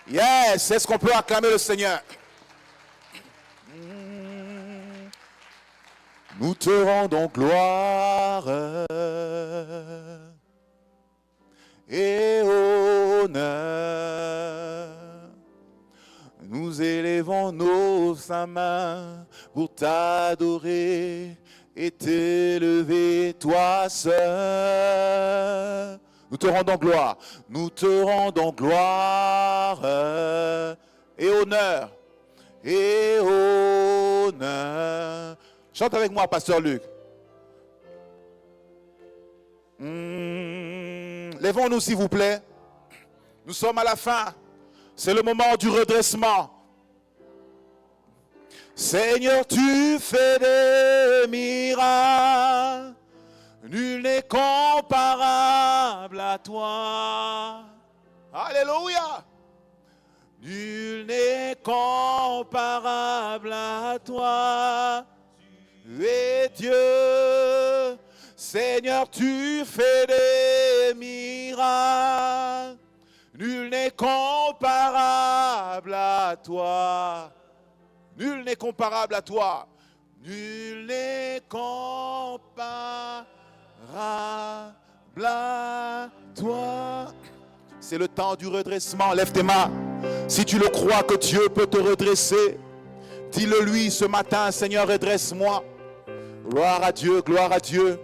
Yes! Est-ce qu'on peut acclamer le Seigneur? Nous te rendons gloire et honneur. Nous élevons nos mains pour t'adorer et t'élever toi seul. Nous te rendons gloire. Nous te rendons gloire et honneur. Et honneur. Chante avec moi, Pasteur Luc. Lèvons-nous, s'il vous plaît. Nous sommes à la fin. C'est le moment du redressement. Seigneur, tu fais des miracles. Nul n'est comparable à toi. Alléluia. Nul n'est comparable à toi. Tu es Dieu. Seigneur, tu fais des miracles. Nul n'est comparable à toi. Nul n'est comparable à toi. Nul n'est comparable à toi. C'est le temps du redressement. Lève tes mains. Si tu le crois que Dieu peut te redresser, dis-le lui ce matin. Seigneur, redresse-moi. Gloire à Dieu, gloire à Dieu.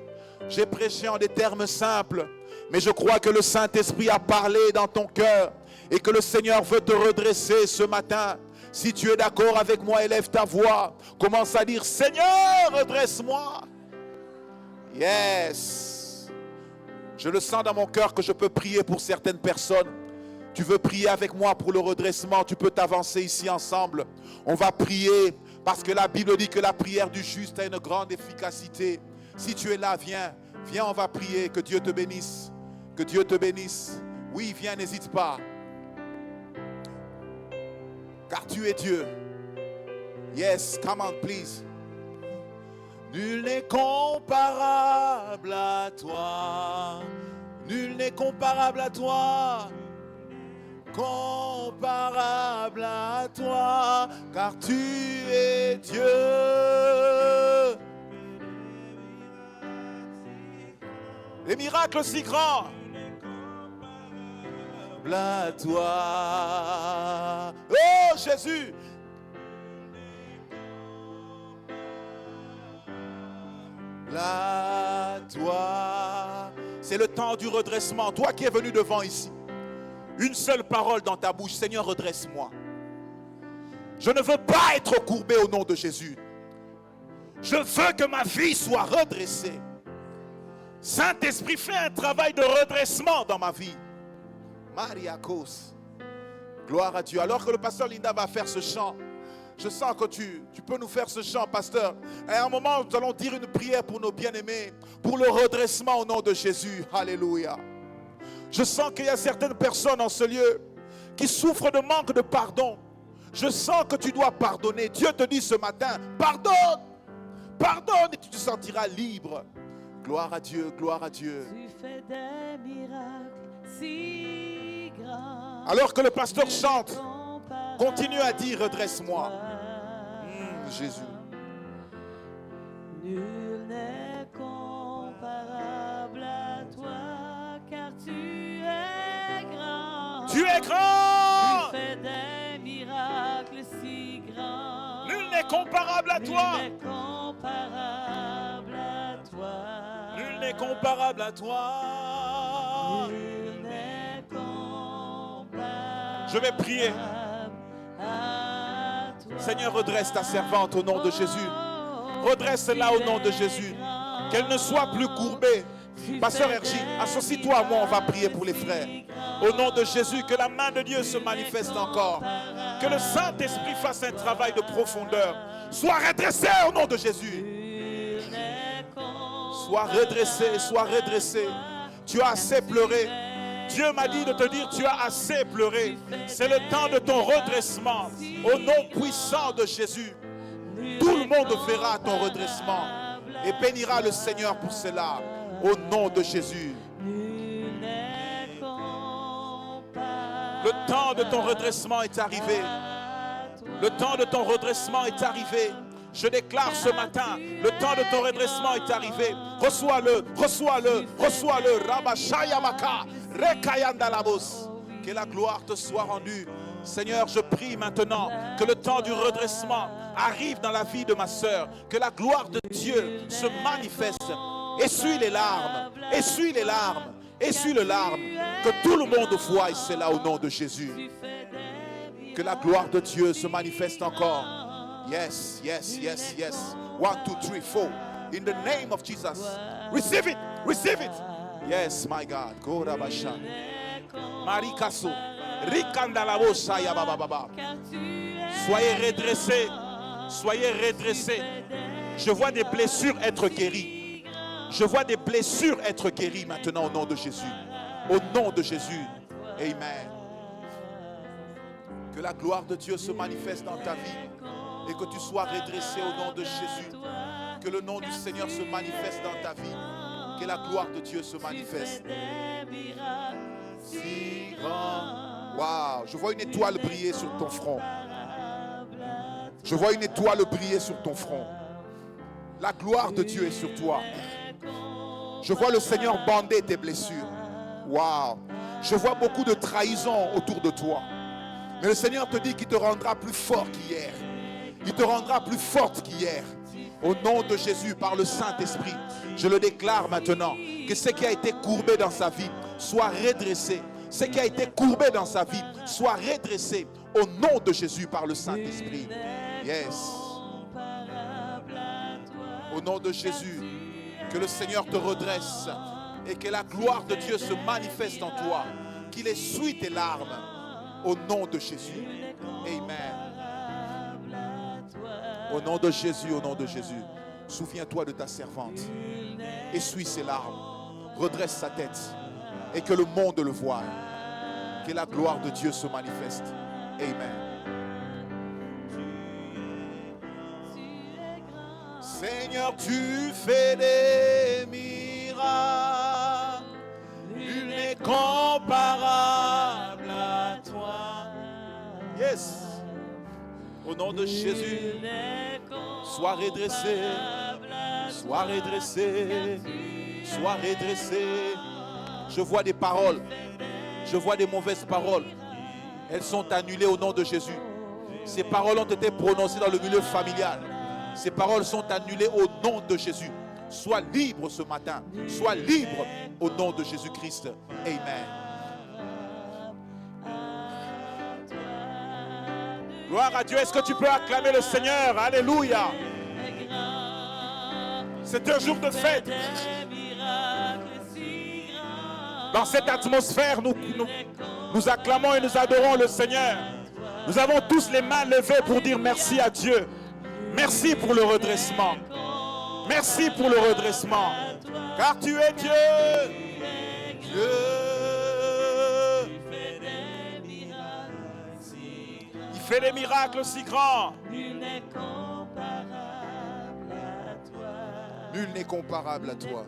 J'ai prêché en des termes simples, mais je crois que le Saint-Esprit a parlé dans ton cœur et que le Seigneur veut te redresser ce matin. Si tu es d'accord avec moi, élève ta voix. Commence à dire, Seigneur, redresse-moi. Yes. Je le sens dans mon cœur que je peux prier pour certaines personnes. Tu veux prier avec moi pour le redressement, tu peux t'avancer ici ensemble. On va prier parce que la Bible dit que la prière du juste a une grande efficacité. Si tu es là, viens, viens, on va prier. Que Dieu te bénisse. Que Dieu te bénisse. Oui, viens, n'hésite pas. Car tu es Dieu. Yes, come on, please. Nul n'est comparable à toi. Nul n'est comparable à toi. Comparable à toi. Car tu es Dieu. Les miracles si grands. À toi. Oh Jésus. À toi. C'est le temps du redressement. Toi qui es venu devant ici. Une seule parole dans ta bouche. Seigneur, redresse-moi. Je ne veux pas être courbé au nom de Jésus. Je veux que ma vie soit redressée. Saint-Esprit, fais un travail de redressement dans ma vie. Mariakos. Gloire à Dieu. Alors que le pasteur Linda va faire ce chant, je sens que tu peux nous faire ce chant, pasteur. Et à un moment, nous allons dire une prière pour nos bien-aimés, pour le redressement au nom de Jésus. Alléluia. Je sens qu'il y a certaines personnes en ce lieu qui souffrent de manque de pardon. Je sens que tu dois pardonner. Dieu te dit ce matin, pardonne. Pardonne et tu te sentiras libre. Gloire à Dieu, gloire à Dieu. Tu fais des miracles si grands. Alors que le pasteur chante, continue à dire redresse-moi. Jésus. Nul n'est comparable à toi, car tu es grand. Tu es grand. Tu fais des miracles si grands. Nul n'est comparable à toi. Nul n'est comparable à toi. Nul n'est comparable à toi. Nul n'est comparable. Je vais prier. À toi. Seigneur, redresse ta servante au nom de Jésus. Redresse-la au nom de Jésus. Qu'elle ne soit plus courbée. Pasteur Ergi, associe-toi à moi, on va prier pour les frères. Au nom de Jésus, que la main de Dieu se manifeste encore. Que le Saint-Esprit fasse un travail de profondeur. Sois redressé au nom de Jésus. Sois redressé, sois redressé. Tu as assez pleuré. Dieu m'a dit de te dire, tu as assez pleuré. C'est le temps de ton redressement. Au nom puissant de Jésus. Tout le monde verra ton redressement et bénira le Seigneur pour cela. Au nom de Jésus. Le temps de ton redressement est arrivé. Le temps de ton redressement est arrivé. Je déclare ce matin, le temps de ton redressement est arrivé. Reçois-le, reçois-le, reçois-le. Rabashayamaka, Rekayandalabos. Que la gloire te soit rendue. Seigneur, je prie maintenant que le temps du redressement arrive dans la vie de ma sœur. Que la gloire de Dieu se manifeste. Essuie les larmes, essuie les larmes, essuie les larmes. Que tout le monde voie et c'est là au nom de Jésus. Que la gloire de Dieu se manifeste encore. Yes, yes, yes, yes. 1, 2, 3, 4. In the name of Jesus. Receive it, receive it. Yes, my God. Gorabasha. Marikaso. Rikandalabosha yabababa. Soyez redressés. Soyez redressés. Je vois des blessures être guéries. Je vois des blessures être guéries maintenant au nom de Jésus. Au nom de Jésus. Amen. Que la gloire de Dieu se manifeste dans ta vie et que tu sois redressé au nom de Jésus. Que le nom du Seigneur se manifeste dans ta vie. Que la gloire de Dieu se manifeste. Si grand. Waouh, je vois une étoile briller sur ton front. Je vois une étoile briller sur ton front. La gloire de Dieu est sur toi. Je vois le Seigneur bander tes blessures. Waouh. Je vois beaucoup de trahison autour de toi. Mais le Seigneur te dit qu'il te rendra plus fort qu'hier. Il te rendra plus forte qu'hier. Au nom de Jésus, par le Saint-Esprit, je le déclare maintenant, que ce qui a été courbé dans sa vie soit redressé. Ce qui a été courbé dans sa vie soit redressé. Au nom de Jésus, par le Saint-Esprit. Yes. Au nom de Jésus, que le Seigneur te redresse et que la gloire de Dieu se manifeste en toi. Qu'il essuie tes larmes. Au nom de Jésus. Amen. Au nom de Jésus, au nom de Jésus. Souviens-toi de ta servante. Essuie ses larmes. Redresse sa tête. Et que le monde le voie. Que la gloire de Dieu se manifeste. Amen. Seigneur, tu fais des miracles. Nul n'est comparable à toi. Yes. Au nom de Jésus, sois redressé, sois redressé, sois redressé. Je vois des paroles, je vois des mauvaises paroles. Elles sont annulées au nom de Jésus. Ces paroles ont été prononcées dans le milieu familial. Ces paroles sont annulées au nom de Jésus. Sois libre ce matin. Sois libre au nom de Jésus-Christ. Amen. Gloire à Dieu. Est-ce que tu peux acclamer le Seigneur? Alléluia. C'est un jour de fête. Dans cette atmosphère, nous acclamons et nous adorons le Seigneur. Nous avons tous les mains levées pour dire merci à Dieu. Merci pour le redressement. Merci pour le redressement. Car tu es Dieu. Dieu. Il fait des miracles si grands. Nul n'est comparable à toi. Nul n'est comparable à toi.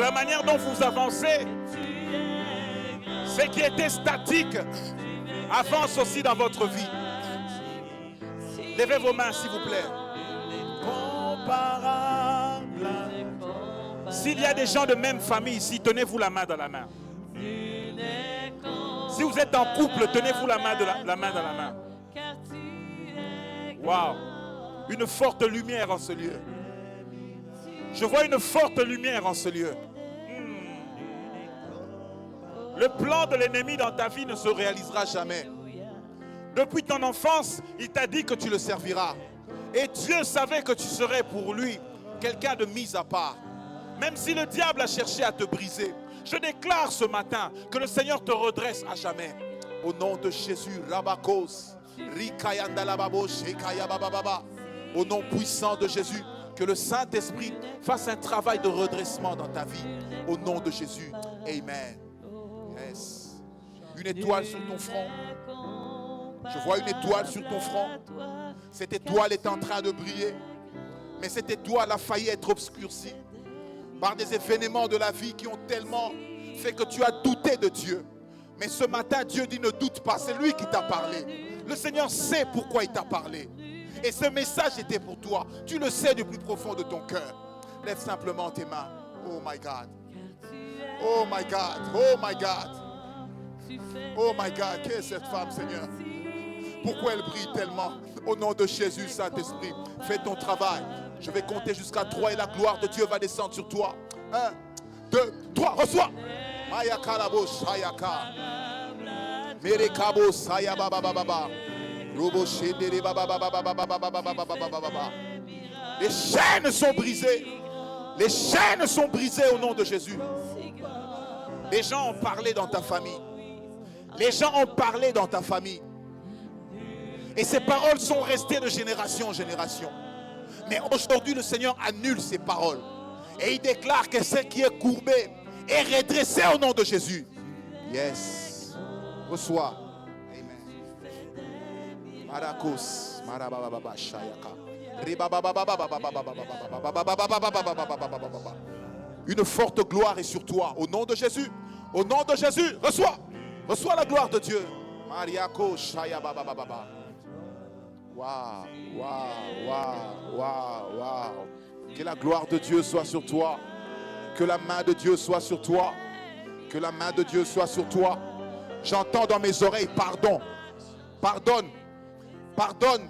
la manière dont vous avancez, ce qui était statique avance aussi dans votre vie. Levez vos mains, s'il vous plaît. Comparable. S'il y a des gens de même famille ici, tenez-vous la main dans la main. Si vous êtes en couple, tenez-vous la main dans la main. Waouh! Une forte lumière en ce lieu. Je vois une forte lumière en ce lieu. Le plan de l'ennemi dans ta vie ne se réalisera jamais. Depuis ton enfance, il t'a dit que tu le serviras. Et Dieu savait que tu serais pour lui quelqu'un de mis à part. Même si le diable a cherché à te briser, je déclare ce matin que le Seigneur te redresse à jamais. Au nom de Jésus, Rabakos, Rikayandalababo, Shekayabababa. Au nom puissant de Jésus, que le Saint-Esprit fasse un travail de redressement dans ta vie. Au nom de Jésus, Amen. Yes. Une étoile sur ton front. Je vois une étoile sur ton front. Cette étoile est en train de briller. Mais cette étoile a failli être obscurcie par des événements de la vie qui ont tellement fait que tu as douté de Dieu. Mais ce matin, Dieu dit ne doute pas, c'est lui qui t'a parlé. Le Seigneur sait pourquoi il t'a parlé. Et ce message était pour toi. Tu le sais du plus profond de ton cœur. Lève simplement tes mains. Oh my God. Oh my God. Oh my God. Oh my God. Qui est cette femme, Seigneur? Pourquoi elle brille tellement? Au nom de Jésus, Saint-Esprit, fais ton travail. Je vais compter jusqu'à 3 et la gloire de Dieu va descendre sur toi. 1, 2, 3, reçois. Maya kalabo sayaka. Merekabo sayababababa. Robo shendere bababababababababababababa. Les chaînes sont brisées. Les chaînes sont brisées au nom de Jésus. Les gens ont parlé dans ta famille. Les gens ont parlé dans ta famille. Et ces paroles sont restées de génération en génération. Mais aujourd'hui, le Seigneur annule ces paroles. Et il déclare que ce qui est courbé est redressé au nom de Jésus. Yes. Reçois. Amen. Marakos. Marabababa shayaka. Une forte gloire est sur toi. Au nom de Jésus. Au nom de Jésus. Reçois. Reçois la gloire de Dieu. Mariako shayababababa. Waouh, waouh, waouh, waouh, waouh. Que la gloire de Dieu soit sur toi. Que la main de Dieu soit sur toi. Que la main de Dieu soit sur toi. J'entends dans mes oreilles, pardon. Pardonne. Pardonne.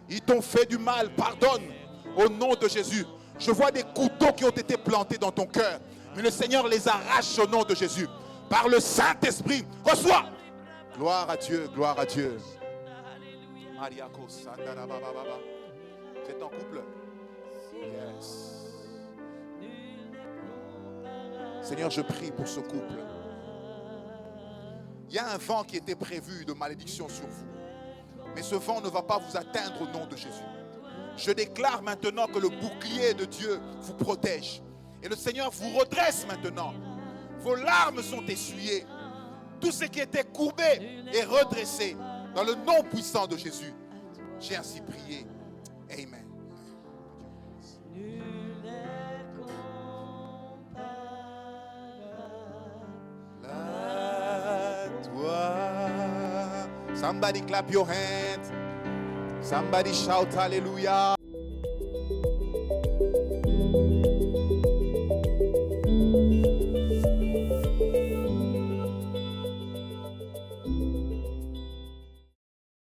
Ils t'ont fait du mal. Pardonne. Au nom de Jésus. Je vois des couteaux qui ont été plantés dans ton cœur. Mais le Seigneur les arrache au nom de Jésus. Par le Saint-Esprit. Reçois. Gloire à Dieu. Gloire à Dieu. C'est en couple. Yes. Seigneur, je prie pour ce couple. Il y a un vent qui était prévu de malédiction sur vous. Mais ce vent ne va pas vous atteindre au nom de Jésus. Je déclare maintenant que le bouclier de Dieu vous protège. Et le Seigneur vous redresse maintenant. Vos larmes sont essuyées. Tout ce qui était courbé est redressé. Dans le nom puissant de Jésus, j'ai ainsi prié. Amen. La toi. Somebody clap your hands. Somebody shout hallelujah.